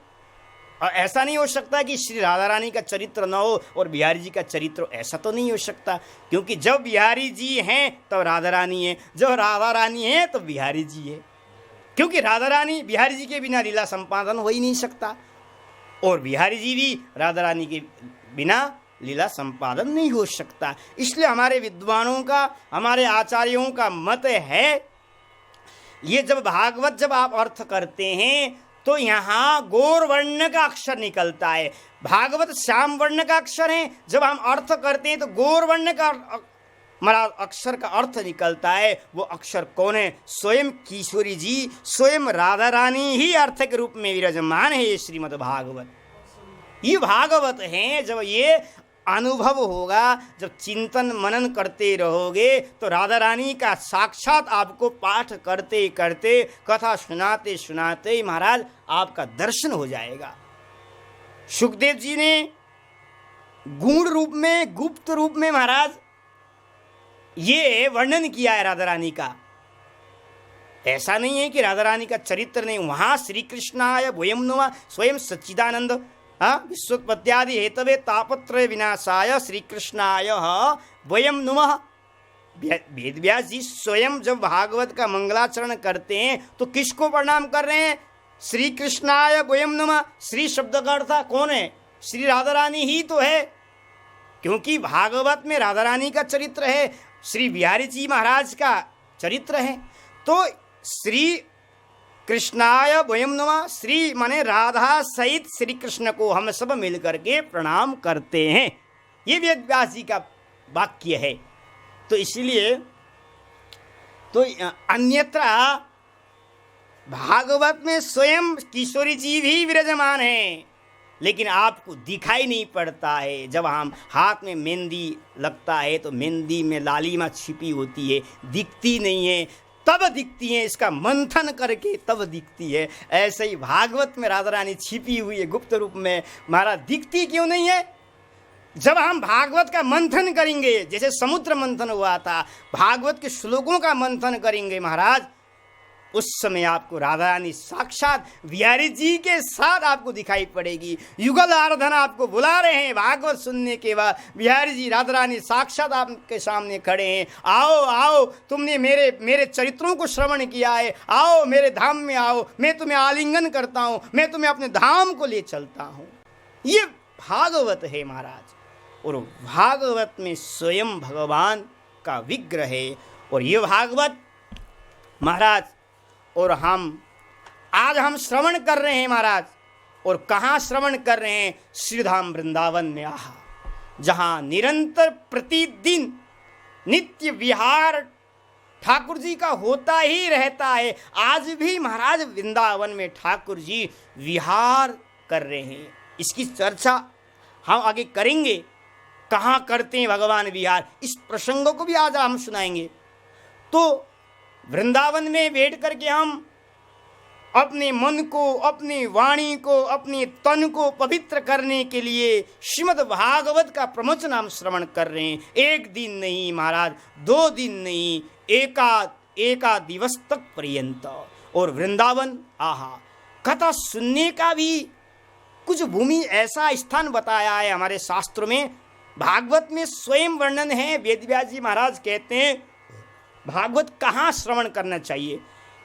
Speaker 2: और ऐसा नहीं हो सकता कि श्री राधा रानी का चरित्र न हो और बिहारी जी का चरित्र, ऐसा तो नहीं हो सकता। क्योंकि जब बिहारी जी हैं तब राधा रानी है, जब राधा रानी है तो बिहारी जी है। क्योंकि राधा रानी बिहारी जी के बिना लीला संपादन हो ही नहीं सकता, और बिहारी जी भी राधा रानी के बिना लीला संपादन नहीं हो सकता। इसलिए हमारे विद्वानों का, हमारे आचार्यों का मत है ये जब भागवत जब आप अर्थ करते हैं तो यहाँ गौर वर्ण का अक्षर निकलता है। भागवत श्याम वर्ण का अक्षर है, जब हम अर्थ करते हैं तो गौर वर्ण का महाराज अक्षर का अर्थ निकलता है। वो अक्षर कौन है? स्वयं किशोरी जी, स्वयं राधा रानी ही अर्थ के रूप में विराजमान है। ये श्रीमद् भागवत, ये भागवत है। जब ये अनुभव होगा, जब चिंतन मनन करते रहोगे तो राधा रानी का साक्षात आपको पाठ करते करते, कथा सुनाते सुनाते महाराज आपका दर्शन हो जाएगा। सुखदेव जी ने गूढ़ रूप में, गुप्त रूप में महाराज ये वर्णन किया है राधा रानी का। ऐसा नहीं है कि राधा रानी का चरित्र नहीं, वहां श्री कृष्णाय वयं नुमः स्वयं सच्चिदानंद विश्वोत्पत्त्यादि हेतवे तापत्रय विनाशाय श्री कृष्णाय वयं नुमः। वेद व्यास जी स्वयं जब भागवत का मंगलाचरण करते हैं तो किसको प्रणाम कर रहे हैं? श्री कृष्णाय वयं नुमः। श्री शब्द का अर्थ कौन है? श्री राधा रानी ही तो है, क्योंकि भागवत में राधा रानी का चरित्र है, श्री बिहारी जी महाराज का चरित्र है। तो श्री कृष्णाय वयं नमः, श्री माने राधा सहित श्री कृष्ण को हम सब मिलकर के प्रणाम करते हैं। ये वेद व्यास जी का वाक्य है। तो इसलिए तो अन्यत्र भागवत में स्वयं किशोरी जी भी विराजमान हैं, लेकिन आपको दिखाई नहीं पड़ता है। जब हम हाथ में मेहंदी लगता है तो मेहंदी में लालिमा छिपी होती है, दिखती नहीं है, तब दिखती है, इसका मंथन करके तब दिखती है। ऐसे ही भागवत में राधा रानी छिपी हुई है गुप्त रूप में, महाराज दिखती क्यों नहीं है? जब हम भागवत का मंथन करेंगे, जैसे समुद्र मंथन हुआ था, भागवत के श्लोकों का मंथन करेंगे महाराज, उस समय आपको राधा रानी साक्षात बिहारी जी के साथ आपको दिखाई पड़ेगी। युगल आराधना आपको बुला रहे हैं। भागवत सुनने के बाद बिहारी जी राधा रानी साक्षात आपके सामने खड़े हैं। आओ आओ, तुमने मेरे चरित्रों को श्रवण किया है, आओ मेरे धाम में आओ, मैं तुम्हें आलिंगन करता हूँ, मैं तुम्हें अपने धाम को ले चलता हूँ। ये भागवत है महाराज, और भागवत में स्वयं भगवान का विग्रह है। और ये भागवत महाराज, और आज हम श्रवण कर रहे हैं महाराज, और कहाँ श्रवण कर रहे हैं? श्रीधाम वृंदावन में जहाँ निरंतर प्रतिदिन नित्य विहार ठाकुर जी का होता ही रहता है। आज भी महाराज वृंदावन में ठाकुर जी विहार कर रहे हैं। इसकी चर्चा हम आगे करेंगे, कहाँ करते हैं भगवान विहार, इस प्रसंगों को भी आज हम सुनाएंगे। तो वृंदावन में बैठ करके हम अपने मन को, अपनी वाणी को, अपने तन को पवित्र करने के लिए श्रीमद् भागवत का प्रवचन हम श्रवण कर रहे हैं। एक दिन नहीं महाराज, 2 दिन नहीं, एका दिवस तक पर्यंत। और वृंदावन कथा सुनने का भी कुछ भूमि, ऐसा स्थान बताया है हमारे शास्त्रों में। भागवत में स्वयं वर्णन है। वेद व्यास जी महाराज कहते हैं भागवत कहाँ श्रवण करना चाहिए।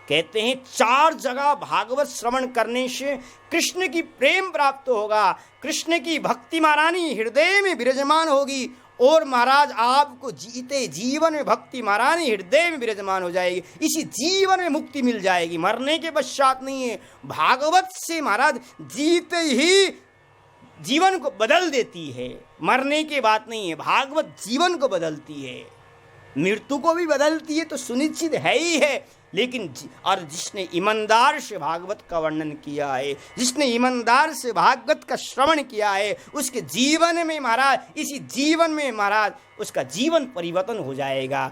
Speaker 2: कहते हैं 4 जगह भागवत श्रवण करने से कृष्ण की प्रेम प्राप्त होगा, कृष्ण की भक्ति महारानी हृदय में विराजमान होगी, और महाराज आपको जीते जीवन में भक्ति महारानी हृदय में विराजमान हो जाएगी। इसी जीवन में मुक्ति मिल जाएगी, मरने के पश्चात नहीं है। भागवत से महाराज जीते ही जीवन को बदल देती है, मरने की बात नहीं है। भागवत जीवन को बदलती है, मृत्यु को भी बदलती है, तो सुनिश्चित है ही है। लेकिन और जिसने ईमानदार से भागवत का वर्णन किया है, जिसने ईमानदार से भागवत का श्रवण किया है, उसके जीवन में महाराज, इसी जीवन में महाराज उसका जीवन परिवर्तन हो जाएगा।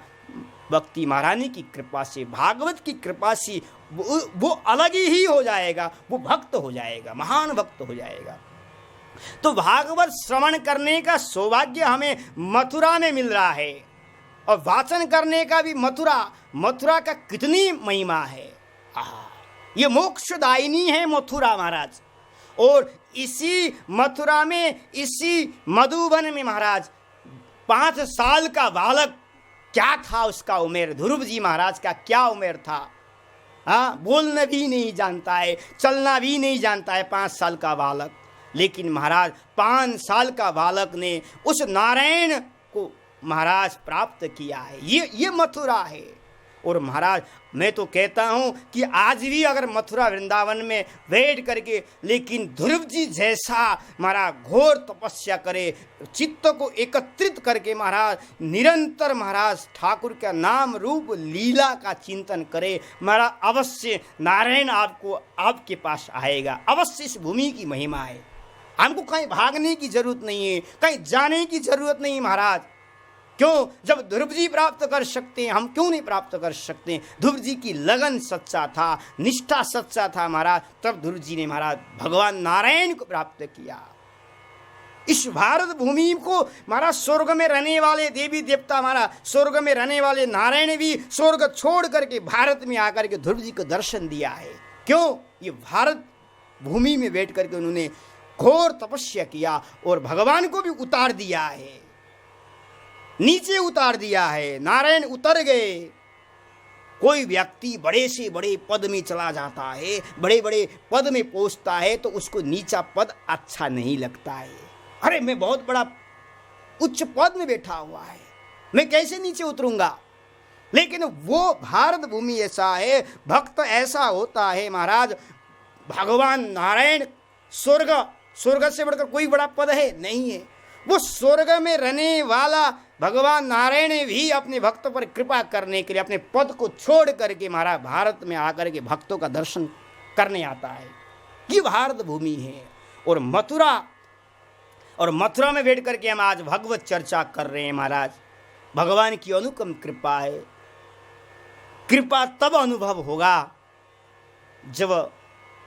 Speaker 2: भक्ति महारानी की कृपा से, भागवत की कृपा से वो अलग ही हो जाएगा, वो भक्त हो जाएगा, महान भक्त हो जाएगा। तो भागवत श्रवण करने का सौभाग्य हमें मथुरा में मिल रहा है, और वाचन करने का भी मथुरा का कितनी महिमा है। ये मोक्षदायिनी है मथुरा महाराज। और इसी मथुरा में, इसी मधुबन में महाराज 5 साल का बालक, क्या था उसका उम्र, ध्रुव जी महाराज का क्या उम्र था? बोलना भी नहीं जानता है, चलना भी नहीं जानता है 5 साल का बालक। लेकिन महाराज 5 साल का बालक ने उस नारायण को महाराज प्राप्त किया है। ये मथुरा है। और महाराज मैं तो कहता हूँ कि आज भी अगर मथुरा वृंदावन में बैठ करके लेकिन ध्रुव जी जैसा महाराज घोर तपस्या करे, चित्त को एकत्रित करके महाराज निरंतर महाराज ठाकुर का नाम रूप लीला का चिंतन करे, महाराज अवश्य नारायण आपको आपके पास आएगा। अवश्य इस भूमि की महिमा है, हमको कहीं भागने की जरूरत नहीं है, कहीं जाने की जरूरत नहीं महाराज। क्यों? जब ध्रुव जी प्राप्त कर सकते हैं, हम क्यों नहीं प्राप्त कर सकते? ध्रुव जी की लगन सच्चा था, निष्ठा सच्चा था महाराज, तब ध्रुव जी ने महाराज भगवान नारायण को प्राप्त किया। इस भारत भूमि को महाराज स्वर्ग में रहने वाले देवी देवता, महाराज स्वर्ग में रहने वाले नारायण भी स्वर्ग छोड़ करके भारत में आकर के ध्रुव जी को दर्शन दिया है। क्यों? ये भारत भूमि में बैठ करके उन्होंने घोर तपस्या किया और भगवान को भी उतार दिया है, नीचे उतार दिया है, नारायण उतर गए। कोई व्यक्ति बड़े से बड़े पद में चला जाता है, बड़े बड़े पद में पहुंचता है तो उसको नीचा पद अच्छा नहीं लगता है। अरे मैं बहुत बड़ा उच्च पद में बैठा हुआ है, मैं कैसे नीचे उतरूंगा? लेकिन वो भारत भूमि ऐसा है, भक्त ऐसा होता है महाराज, भगवान नारायण स्वर्ग से बढ़कर कोई बड़ा पद है नहीं है। वो स्वर्ग में रहने वाला भगवान नारायण भी अपने भक्तों पर कृपा करने के लिए अपने पद को छोड़ करके महाराज भारत में आकर के भक्तों का दर्शन करने आता है। ये भारत भूमि है। और मथुरा में बैठ करके हम आज भगवत चर्चा कर रहे हैं महाराज। भगवान की अनुपम कृपा है। कृपा तब अनुभव होगा जब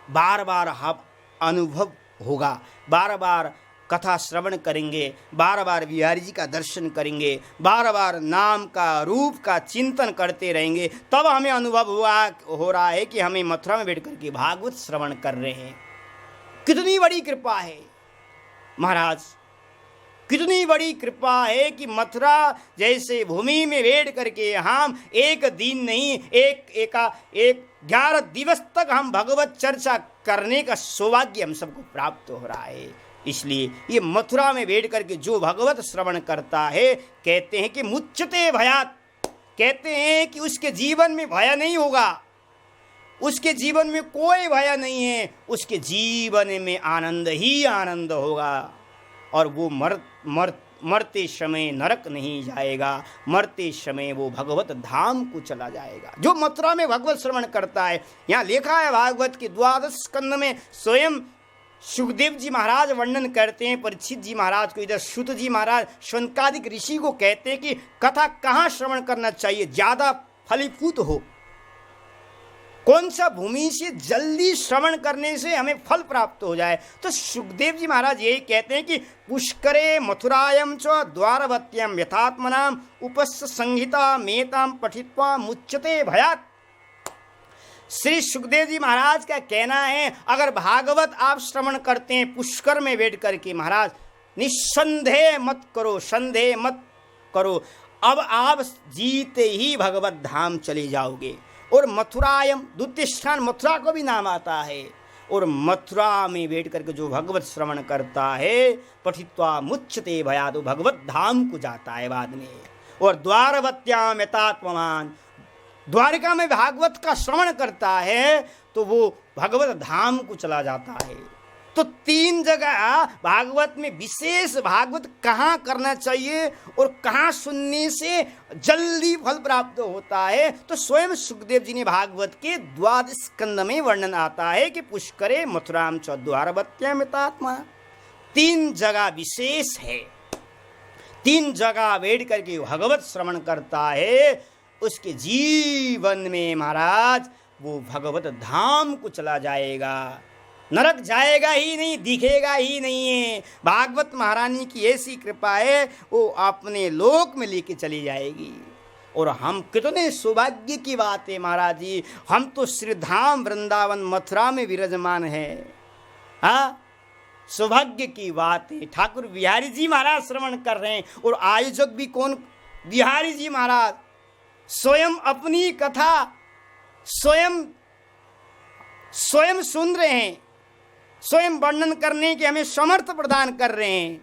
Speaker 2: बार बार हम अनुभव होगा, बार बार कथा श्रवण करेंगे, बार बार बिहारी जी का दर्शन करेंगे, बार बार नाम का रूप का चिंतन करते रहेंगे, तब हमें अनुभव हो रहा है कि हमें मथुरा में बैठ करके भागवत श्रवण कर रहे हैं। कितनी बड़ी कृपा है महाराज, कितनी बड़ी कृपा है कि मथुरा जैसे भूमि में बैठ करके हम एक दिन नहीं, एक 11 दिवस तक हम भगवत चर्चा करने का सौभाग्य हम सबको प्राप्त हो रहा है। इसलिए ये मथुरा में बैठ करके जो भगवत श्रवण करता है, कहते हैं कि मुच्यते भयात्, कहते हैं कि उसके जीवन में भय नहीं होगा, उसके जीवन में कोई भय नहीं है, उसके जीवन में आनंद ही आनंद होगा। और वो मरते समय नरक नहीं जाएगा, मरते समय वो भगवत धाम को चला जाएगा। जो मथुरा में भगवत श्रवण करता है, यहाँ लिखा है भागवत के 12 स्कंद में स्वयं सुखदेव जी महाराज वर्णन करते हैं परीक्षित जी महाराज को, इधर शुत जी महाराज शौनकादिक ऋषि को कहते हैं कि कथा कहाँ श्रवण करना चाहिए, ज्यादा फलीभूत हो, कौन सा भूमि से जल्दी श्रवण करने से हमें फल प्राप्त हो जाए। तो सुखदेव जी महाराज यही कहते हैं कि पुष्करे मथुरायम च द्वारवत्यम यथात्मनाम उपस्थ संहिता मेताम पठित्वा मुच्यते भयात्। श्री सुखदेव जी महाराज का कहना है, अगर भागवत आप श्रवण करते हैं पुष्कर में बैठ करके महाराज, निस्संदेह मत करो, संदेह मत करो, अब आप जीते ही भगवत धाम चले जाओगे। और मथुरायम, द्वितीय स्थान मथुरा को भी नाम आता है। और मथुरा में बैठ करके जो भगवत श्रवण करता है, पठित्वा मुच्यते भयात्, भगवत धाम को जाता है बाद में। और द्वारवत्याम यथात्मनाम, द्वारिका में भागवत का श्रवण करता है तो वो भगवत धाम को चला जाता है। तो 3 जगह भागवत में विशेष भागवत कहाँ करना चाहिए और कहाँ सुनने से जल्दी फल प्राप्त होता है, तो स्वयं सुखदेव जी ने भागवत के 12 स्कंद में वर्णन आता है कि पुष्करे मथुराम च द्वारवत्याम यथात्मा। 3 जगह विशेष है, 3 जगह बैठ करके भगवत श्रवण करता है, उसके जीवन में महाराज वो भगवत धाम को चला जाएगा, नरक जाएगा ही नहीं, दिखेगा ही नहीं है। भागवत महारानी की ऐसी कृपा है, वो अपने लोक में लेके चली जाएगी। और हम कितने सौभाग्य की बात है महाराज जी, हम तो श्रीधाम वृंदावन मथुरा में विराजमान है। हाँ, सौभाग्य की बात है। ठाकुर बिहारी जी महाराज श्रवण कर रहे हैं और आयोजक भी कौन? बिहारी जी महाराज स्वयं अपनी कथा स्वयं सुन रहे हैं, स्वयं वर्णन करने के हमें समर्थ प्रदान कर रहे हैं।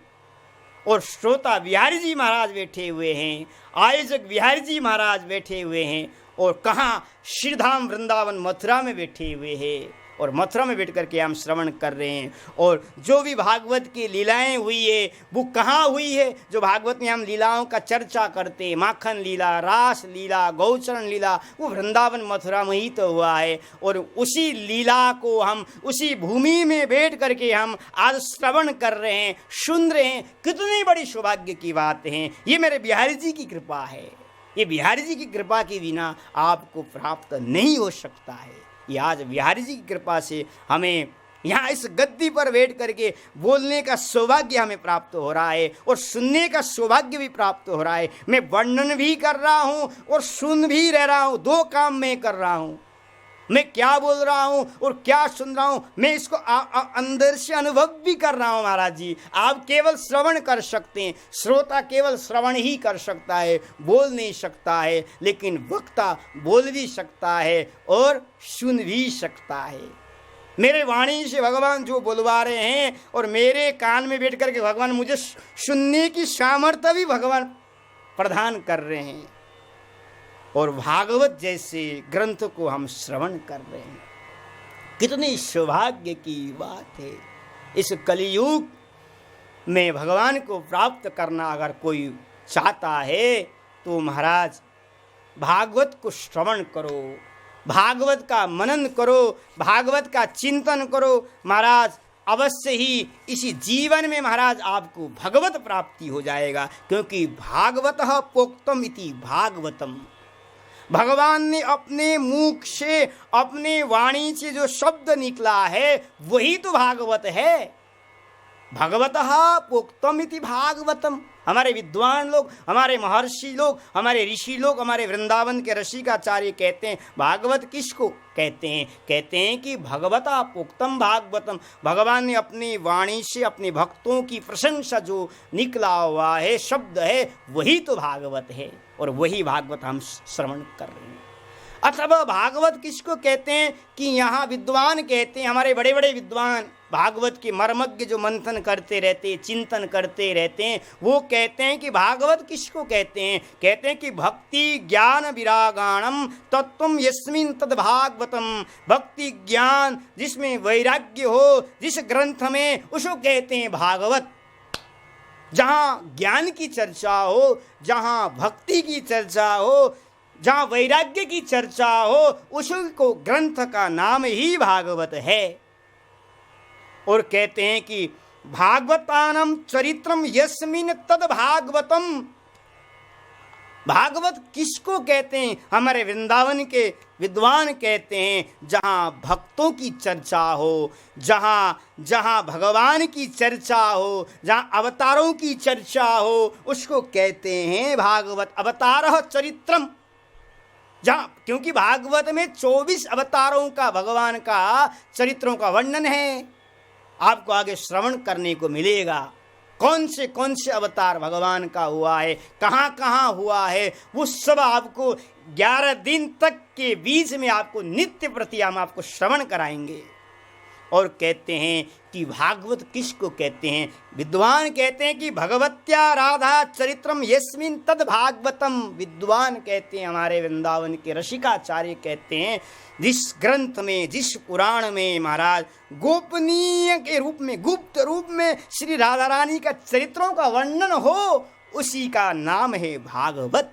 Speaker 2: और श्रोता बिहारी जी महाराज बैठे हुए हैं, आयोजक बिहारी जी महाराज बैठे हुए हैं और कहाँ श्रीधाम वृंदावन मथुरा में बैठे हुए हैं और मथुरा में बैठ करके हम श्रवण कर रहे हैं। और जो भी भागवत की लीलाएं हुई है वो कहाँ हुई है? जो भागवत में हम लीलाओं का चर्चा करते, माखन लीला, रास लीला, गौचरण लीला, वो वृंदावन मथुरा में ही तो हुआ है। और उसी लीला को हम उसी भूमि में बैठ करके हम आज श्रवण कर रहे हैं, सुन रहे हैं। कितनी बड़ी सौभाग्य की बात है। ये मेरे बिहारी जी की कृपा है। ये बिहारी जी की कृपा के बिना आपको प्राप्त नहीं हो सकता है। ये आज बिहारी जी की कृपा से हमें यहाँ इस गद्दी पर बैठ करके बोलने का सौभाग्य हमें प्राप्त हो रहा है और सुनने का सौभाग्य भी प्राप्त हो रहा है। मैं वर्णन भी कर रहा हूँ और सुन भी रहा हूँ, दो काम मैं कर रहा हूँ। मैं क्या बोल रहा हूँ और क्या सुन रहा हूँ, मैं इसको अंदर से अनुभव भी कर रहा हूँ। महाराज जी, आप केवल श्रवण कर सकते हैं, श्रोता केवल श्रवण ही कर सकता है, बोल नहीं सकता है। लेकिन वक्ता बोल भी सकता है और सुन भी सकता है। मेरे वाणी से भगवान जो बुलवा रहे हैं और मेरे कान में बैठ करके भगवान मुझे सुनने की सामर्थ्य भी भगवान प्रदान कर रहे हैं। और भागवत जैसे ग्रंथ को हम श्रवण कर रहे हैं। कितनी सौभाग्य की बात है। इस कलियुग में भगवान को प्राप्त करना अगर कोई चाहता है तो महाराज भागवत को श्रवण करो, भागवत का मनन करो, भागवत का चिंतन करो। महाराज अवश्य ही इसी जीवन में महाराज आपको भगवत प्राप्ति हो जाएगा। क्योंकि भागवतः प्रोक्तम इति भागवतम, भगवान ने अपने मुख से, अपने वाणी से जो शब्द निकला है वही तो भागवत है। भगवतः प्रोक्तम इति भागवतम। हमारे विद्वान लोग, हमारे महर्षि लोग, हमारे ऋषि लोग, हमारे वृंदावन के रसिकाचार्य कहते हैं भागवत किसको कहते हैं? कहते हैं कि भगवता प्रोक्तम भागवतम। भगवान ने अपनी वाणी से अपने भक्तों की प्रशंसा जो निकला हुआ है, शब्द है, वही तो भागवत है। और वही भागवत हम श्रवण कर रहे हैं। अथवा भागवत किसको कहते हैं कि यहाँ विद्वान कहते हैं, हमारे बड़े बड़े विद्वान भागवत के मर्मज्ञ जो मंथन करते रहते, चिंतन करते रहते हैं, वो कहते हैं कि भागवत किसको कहते हैं? कहते हैं कि भक्ति ज्ञान विरागाणम तत्वम यस्मिन तद भागवतम। भक्ति ज्ञान जिसमें वैराग्य हो, जिस ग्रंथ में, उसको कहते हैं भागवत। जहाँ ज्ञान की चर्चा हो, जहाँ भक्ति की चर्चा हो, जहाँ वैराग्य की चर्चा हो, उसको ग्रंथ का नाम ही भागवत है। और कहते हैं कि भागवतानम चरित्रम यस्मिन तद भागवतम। भागवत किसको कहते हैं? हमारे वृंदावन के विद्वान कहते हैं जहाँ भक्तों की चर्चा हो, जहाँ भगवान की चर्चा हो, जहाँ अवतारों की चर्चा हो, उसको कहते हैं भागवत। अवतारः चरित्रम, जहाँ, क्योंकि भागवत में 24 अवतारों का भगवान का चरित्रों का वर्णन है। आपको आगे श्रवण करने को मिलेगा कौन से अवतार भगवान का हुआ है, कहाँ कहाँ हुआ है, वो सब आपको 11 दिन तक के बीच में आपको नित्य प्रति हम आपको श्रवण कराएंगे। और कहते हैं कि भागवत किसको कहते हैं? विद्वान कहते हैं कि भगवत्या राधा चरित्रम यस्मिन तद भागवतम। विद्वान कहते हैं, हमारे वृंदावन के रसिकाचार्य कहते हैं, जिस ग्रंथ में, जिस पुराण में महाराज गोपनीय के रूप में, गुप्त रूप में श्री राधा रानी का चरित्रों का वर्णन हो, उसी का नाम है भागवत।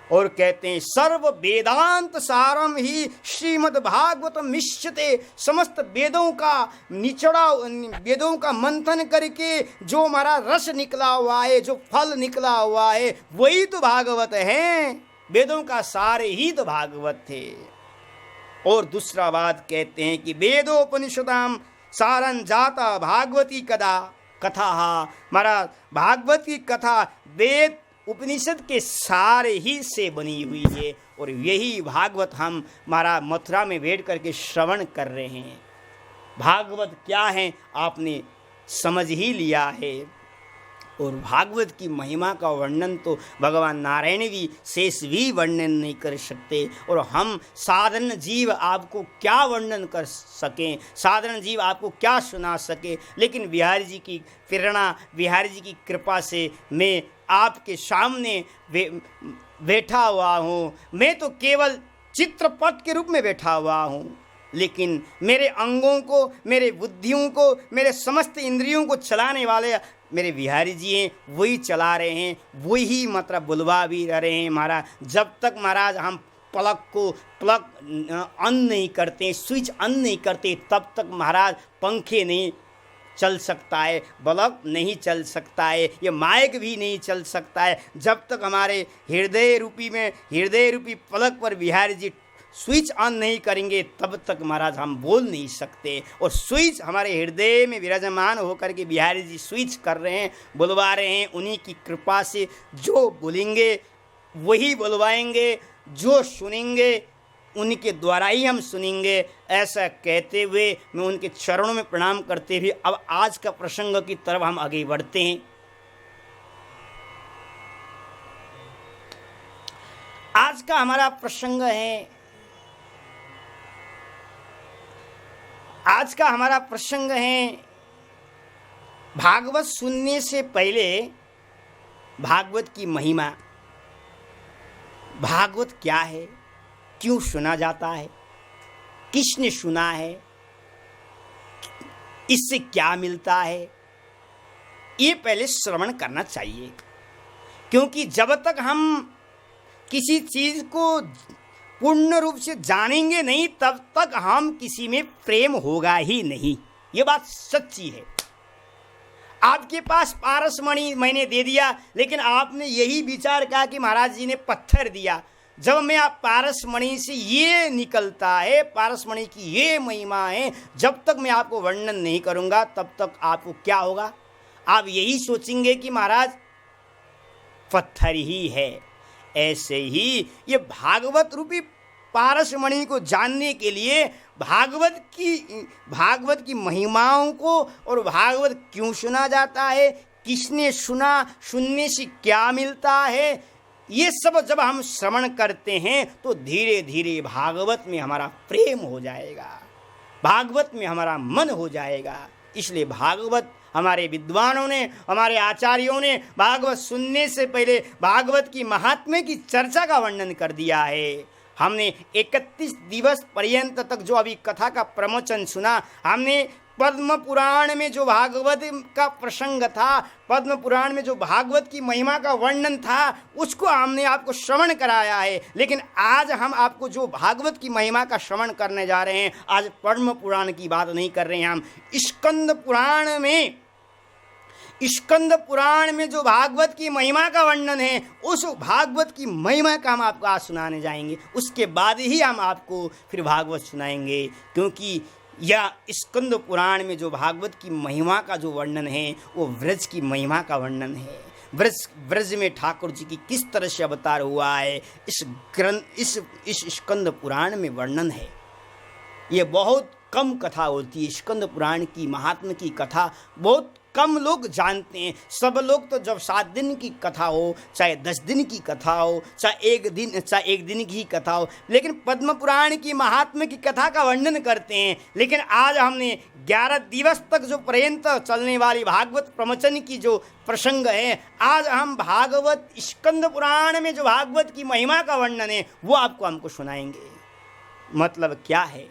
Speaker 2: और कहते हैं सर्व वेदांत सारम ही श्रीमद् भागवतम मिश्यते। समस्त वेदों का निचड़ा, वेदों का मंथन करके जो हमारा रस निकला हुआ है, जो फल निकला हुआ है, वही तो भागवत है। वेदों का सार ही तो भागवत थे। और दूसरा बात कहते हैं कि वेदोपनिषदाम सारं जाता भागवती कथा। हमारा भागवत की कथा वेद उपनिषद के सार ही से बनी हुई है। और यही भागवत हम हमारा मथुरा में बैठ करके श्रवण कर रहे हैं। भागवत क्या है आपने समझ ही लिया है। और भागवत की महिमा का वर्णन तो भगवान नारायण भी शेष भी वर्णन नहीं कर सकते, और हम साधारण जीव आपको क्या वर्णन कर सकें, साधारण जीव आपको क्या सुना सके। लेकिन बिहारी जी की प्रेरणा, बिहारी जी की कृपा से मैं आपके सामने बैठा हुआ हूँ। मैं तो केवल चित्रपट के रूप में बैठा हुआ हूँ, लेकिन मेरे अंगों को, मेरे बुद्धियों को, मेरे समस्त इंद्रियों को चलाने वाले मेरे बिहारी जी हैं, वही चला रहे हैं, वही मतलब बुलवा भी रहे हैं महाराज। जब तक महाराज हम प्लग ऑन नहीं करते, स्विच ऑन नहीं करते, तब तक महाराज पंखे नहीं चल सकता है, बल्ब नहीं चल सकता है, ये माइक भी नहीं चल सकता है। जब तक हमारे हृदय रूपी प्लग पर बिहारी जी स्विच ऑन नहीं करेंगे, तब तक महाराज हम बोल नहीं सकते। और स्विच हमारे हृदय में विराजमान होकर के बिहारी जी स्विच कर रहे हैं, बुलवा रहे हैं। उन्हीं की कृपा से जो बोलेंगे वही बुलवाएंगे, जो सुनेंगे उनके द्वारा ही हम सुनेंगे। ऐसा कहते हुए मैं उनके चरणों में प्रणाम करते हुए अब आज का प्रसंग की तरफ हम आगे बढ़ते हैं। आज का हमारा प्रसंग है, आज का हमारा प्रसंग है भागवत सुनने से पहले भागवत की महिमा। भागवत क्या है, क्यों सुना जाता है, किसने सुना है, इससे क्या मिलता है, ये पहले श्रवण करना चाहिए। क्योंकि जब तक हम किसी चीज को पूर्ण रूप से जानेंगे नहीं, तब तक हम किसी में प्रेम होगा ही नहीं। ये बात सच्ची है। आपके पास पारसमणि मैंने दे दिया, लेकिन आपने यही विचार किया कि महाराज जी ने पत्थर दिया। जब मैं आप पारसमणि से ये निकलता है, पारसमणि की ये महिमा है, जब तक मैं आपको वर्णन नहीं करूंगा तब तक आपको क्या होगा, आप यही सोचेंगे कि महाराज पत्थर ही है। ऐसे ही ये भागवत रूपी पारसमणि को जानने के लिए भागवत की महिमाओं को और भागवत क्यों सुना जाता है, किसने सुना, सुनने से क्या मिलता है, ये सब जब हम श्रवण करते हैं तो धीरे धीरे भागवत में हमारा प्रेम हो जाएगा, भागवत में हमारा मन हो जाएगा। इसलिए भागवत हमारे विद्वानों ने, हमारे आचार्यों ने भागवत सुनने से पहले भागवत की महात्म्य की चर्चा का वर्णन कर दिया है। हमने 31 दिवस पर्यंत तक जो अभी कथा का प्रवचन सुना, हमने पद्म पुराण में जो भागवत का प्रसंग था, पद्म पुराण में जो भागवत की महिमा का वर्णन था, उसको हमने आपको श्रवण कराया है। लेकिन आज हम आपको जो भागवत की महिमा का श्रवण करने जा रहे हैं, आज पद्म पुराण की बात नहीं कर रहे हैं, हम स्कंद पुराण में जो भागवत की महिमा का वर्णन है, उस भागवत की महिमा का हम आपको आज सुनाने जाएंगे। उसके बाद ही हम आपको फिर भागवत सुनाएंगे, क्योंकि या स्कंद पुराण में जो भागवत की महिमा का जो वर्णन है वो व्रज की महिमा का वर्णन है। व्रज में ठाकुर जी की किस तरह से अवतार हुआ है, इस स्कंद पुराण में वर्णन है। ये बहुत कम कथा होती है, स्कंद पुराण की महात्म्य की कथा बहुत कम लोग जानते हैं। सब लोग तो जब 7 दिन की कथा हो, चाहे 10 दिन की कथा हो, चाहे एक दिन की कथा हो, लेकिन पद्म पुराण की महात्म्य की कथा का वर्णन करते हैं। लेकिन आज हमने 11 दिवस तक जो पर्यंत चलने वाली भागवत प्रवचन की जो प्रसंग है, आज हम भागवत स्कंद पुराण में जो भागवत की महिमा का वर्णन है वो आपको हमको सुनाएंगे। मतलब क्या है,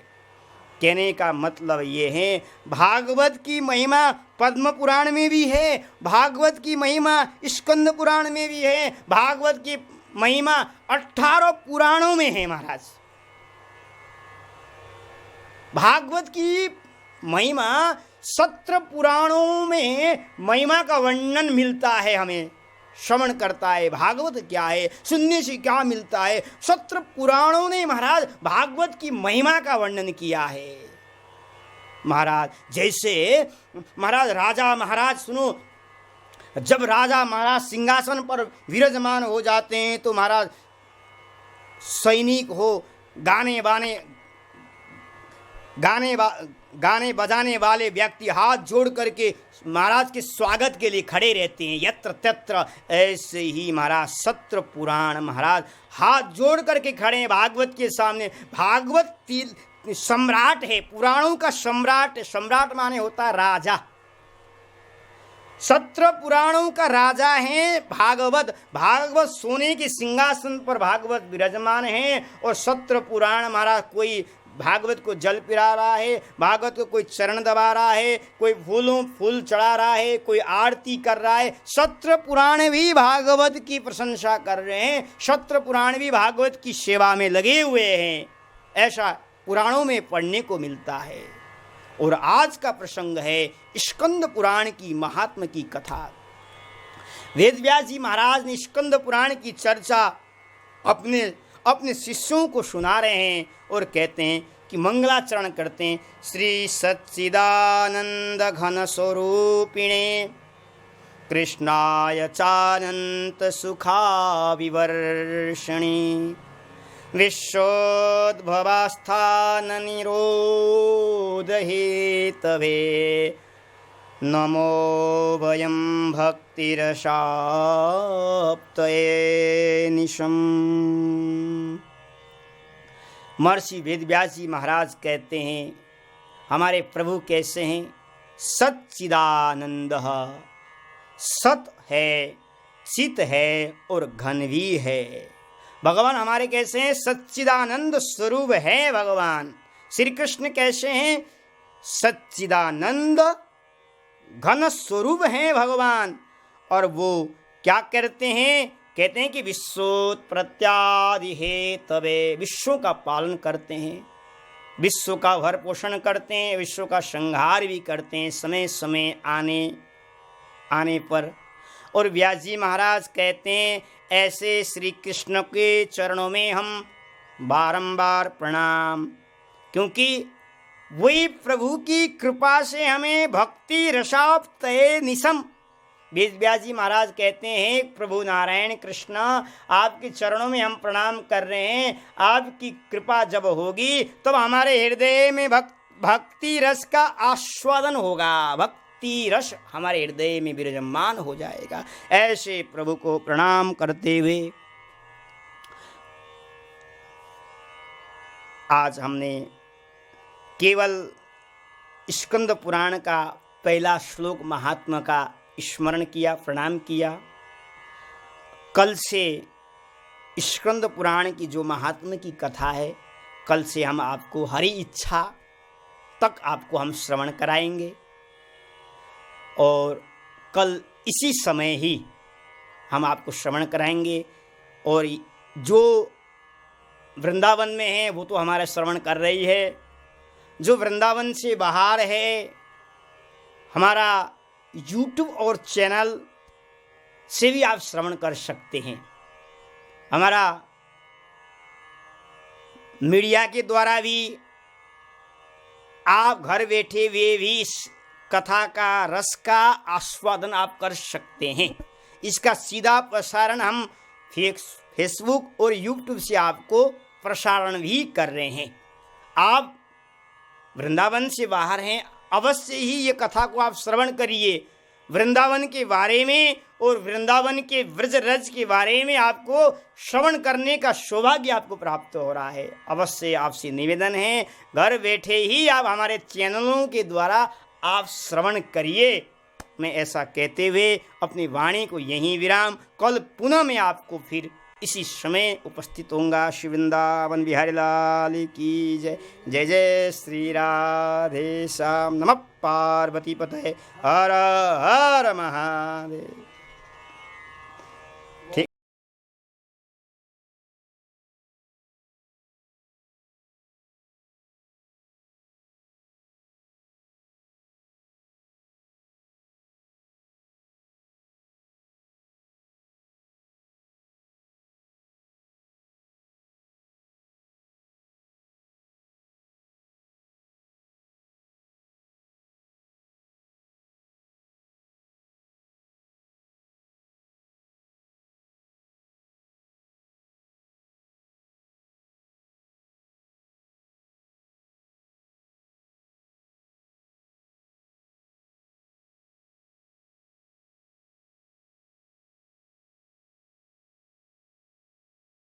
Speaker 2: कहने का मतलब ये है, भागवत की महिमा पद्म पुराण में भी है, भागवत की महिमा स्कंद पुराण में भी है, भागवत की महिमा 18 पुराणों में है महाराज। भागवत की महिमा 17 पुराणों में महिमा का वर्णन मिलता है, हमें श्रवण करता है भागवत क्या है, सुनने से क्या मिलता है। 17 पुराणों ने महाराज भागवत की महिमा का वर्णन किया है महाराज। जैसे महाराज राजा महाराज, सुनो, जब राजा महाराज सिंहासन पर विराजमान हो जाते हैं तो महाराज सैनिक हो, गाने बाने गाने बजाने वाले व्यक्ति हाथ जोड़ करके महाराज के स्वागत के लिए खड़े रहते हैं, यत्र तत्र। ऐसे ही महाराज सत्र पुराण महाराज हाथ जोड़ करके खड़े हैं भागवत के सामने। भागवत सम्राट है, पुराणों का सम्राट। सम्राट माने होता राजा, सत्र पुराणों का राजा है भागवत। भागवत सोने के सिंहासन पर भागवत विराजमान है। और सत्र पुराण महाराज कोई भागवत को जल पिला रहा है, भागवत को कोई चरण दबा रहा है, कोई फूल चढ़ा रहा है, कोई आरती कर रहा है। सत्र पुराण भी भागवत की प्रशंसा कर रहे हैं, सत्र पुराण भी भागवत की सेवा में लगे हुए हैं। ऐसा पुराणों में पढ़ने को मिलता है। और आज का प्रसंग है स्कंद पुराण की महात्म की कथा। वेदव्यास जी महाराज ने स्कंद पुराण की चर्चा अपने शिष्यों को सुना रहे हैं और कहते हैं कि मंगलाचरण करते हैं। श्री सच्चिदानंद घन स्वरूपिणे कृष्णाय चानंत सुखा विवर्षणी विश्वोद्भवास्थान निरोध हेतवे नमो वयं भक्तिरसाप्तये निशम्। महर्षि वेदव्यास जी महाराज कहते हैं हमारे प्रभु कैसे हैं? सच्चिदानंद, सत है, चित है और घन भी है। भगवान हमारे कैसे हैं? सच्चिदानंद स्वरूप है भगवान। श्री कृष्ण कैसे हैं? सच्चिदानंद घन स्वरूप हैं भगवान। और वो क्या करते हैं? कहते हैं कि विश्वोत्पत्त्यादि हेतवे, विश्वों का पालन करते हैं, विश्व का भर पोषण करते हैं, विश्व का संहार भी करते हैं समय समय आने पर। और व्यास जी महाराज कहते हैं ऐसे श्री कृष्ण के चरणों में हम बारंबार प्रणाम, क्योंकि वही प्रभु की कृपा से हमें भक्ति रसाप्तये निशम्। व्यास जी महाराज कहते हैं प्रभु नारायण कृष्ण आपके चरणों में हम प्रणाम कर रहे हैं। आपकी कृपा जब होगी तब तो हमारे हृदय में भक्ति रस का आस्वादन होगा, भक्ति रस हमारे हृदय में विराजमान हो जाएगा। ऐसे प्रभु को प्रणाम करते हुए आज हमने केवल स्कंद पुराण का पहला श्लोक महात्मा का स्मरण किया, प्रणाम किया। कल से स्कंद पुराण की जो महात्मा की कथा है, कल से हम आपको हरि इच्छा तक आपको हम श्रवण कराएंगे। और कल इसी समय ही हम आपको श्रवण कराएंगे। और जो वृंदावन में है वो तो हमारा श्रवण कर रही है, जो वृंदावन से बाहर है हमारा YouTube और चैनल से भी आप श्रवण कर सकते हैं। हमारा मीडिया के द्वारा भी आप घर बैठे हुए भी इस कथा का रस का आस्वादन आप कर सकते हैं। इसका सीधा प्रसारण हम फेसबुक और YouTube से आपको प्रसारण भी कर रहे हैं। आप वृंदावन से बाहर हैं, अवश्य ही ये कथा को आप श्रवण करिए। वृंदावन के बारे में और वृंदावन के व्रज रज के बारे में आपको श्रवण करने का सौभाग्य आपको प्राप्त हो रहा है। अवश्य आपसे निवेदन है घर बैठे ही आप हमारे चैनलों के द्वारा आप श्रवण करिए। मैं ऐसा कहते हुए अपनी वाणी को यहीं विराम, कल पुनः मैं आपको फिर इसी समय उपस्थित होऊंगा। श्री वृंदावन बिहारी लाल की जय। जय जय श्री राधे श्याम। नमः पार्वती पतये। हर हर महादेव।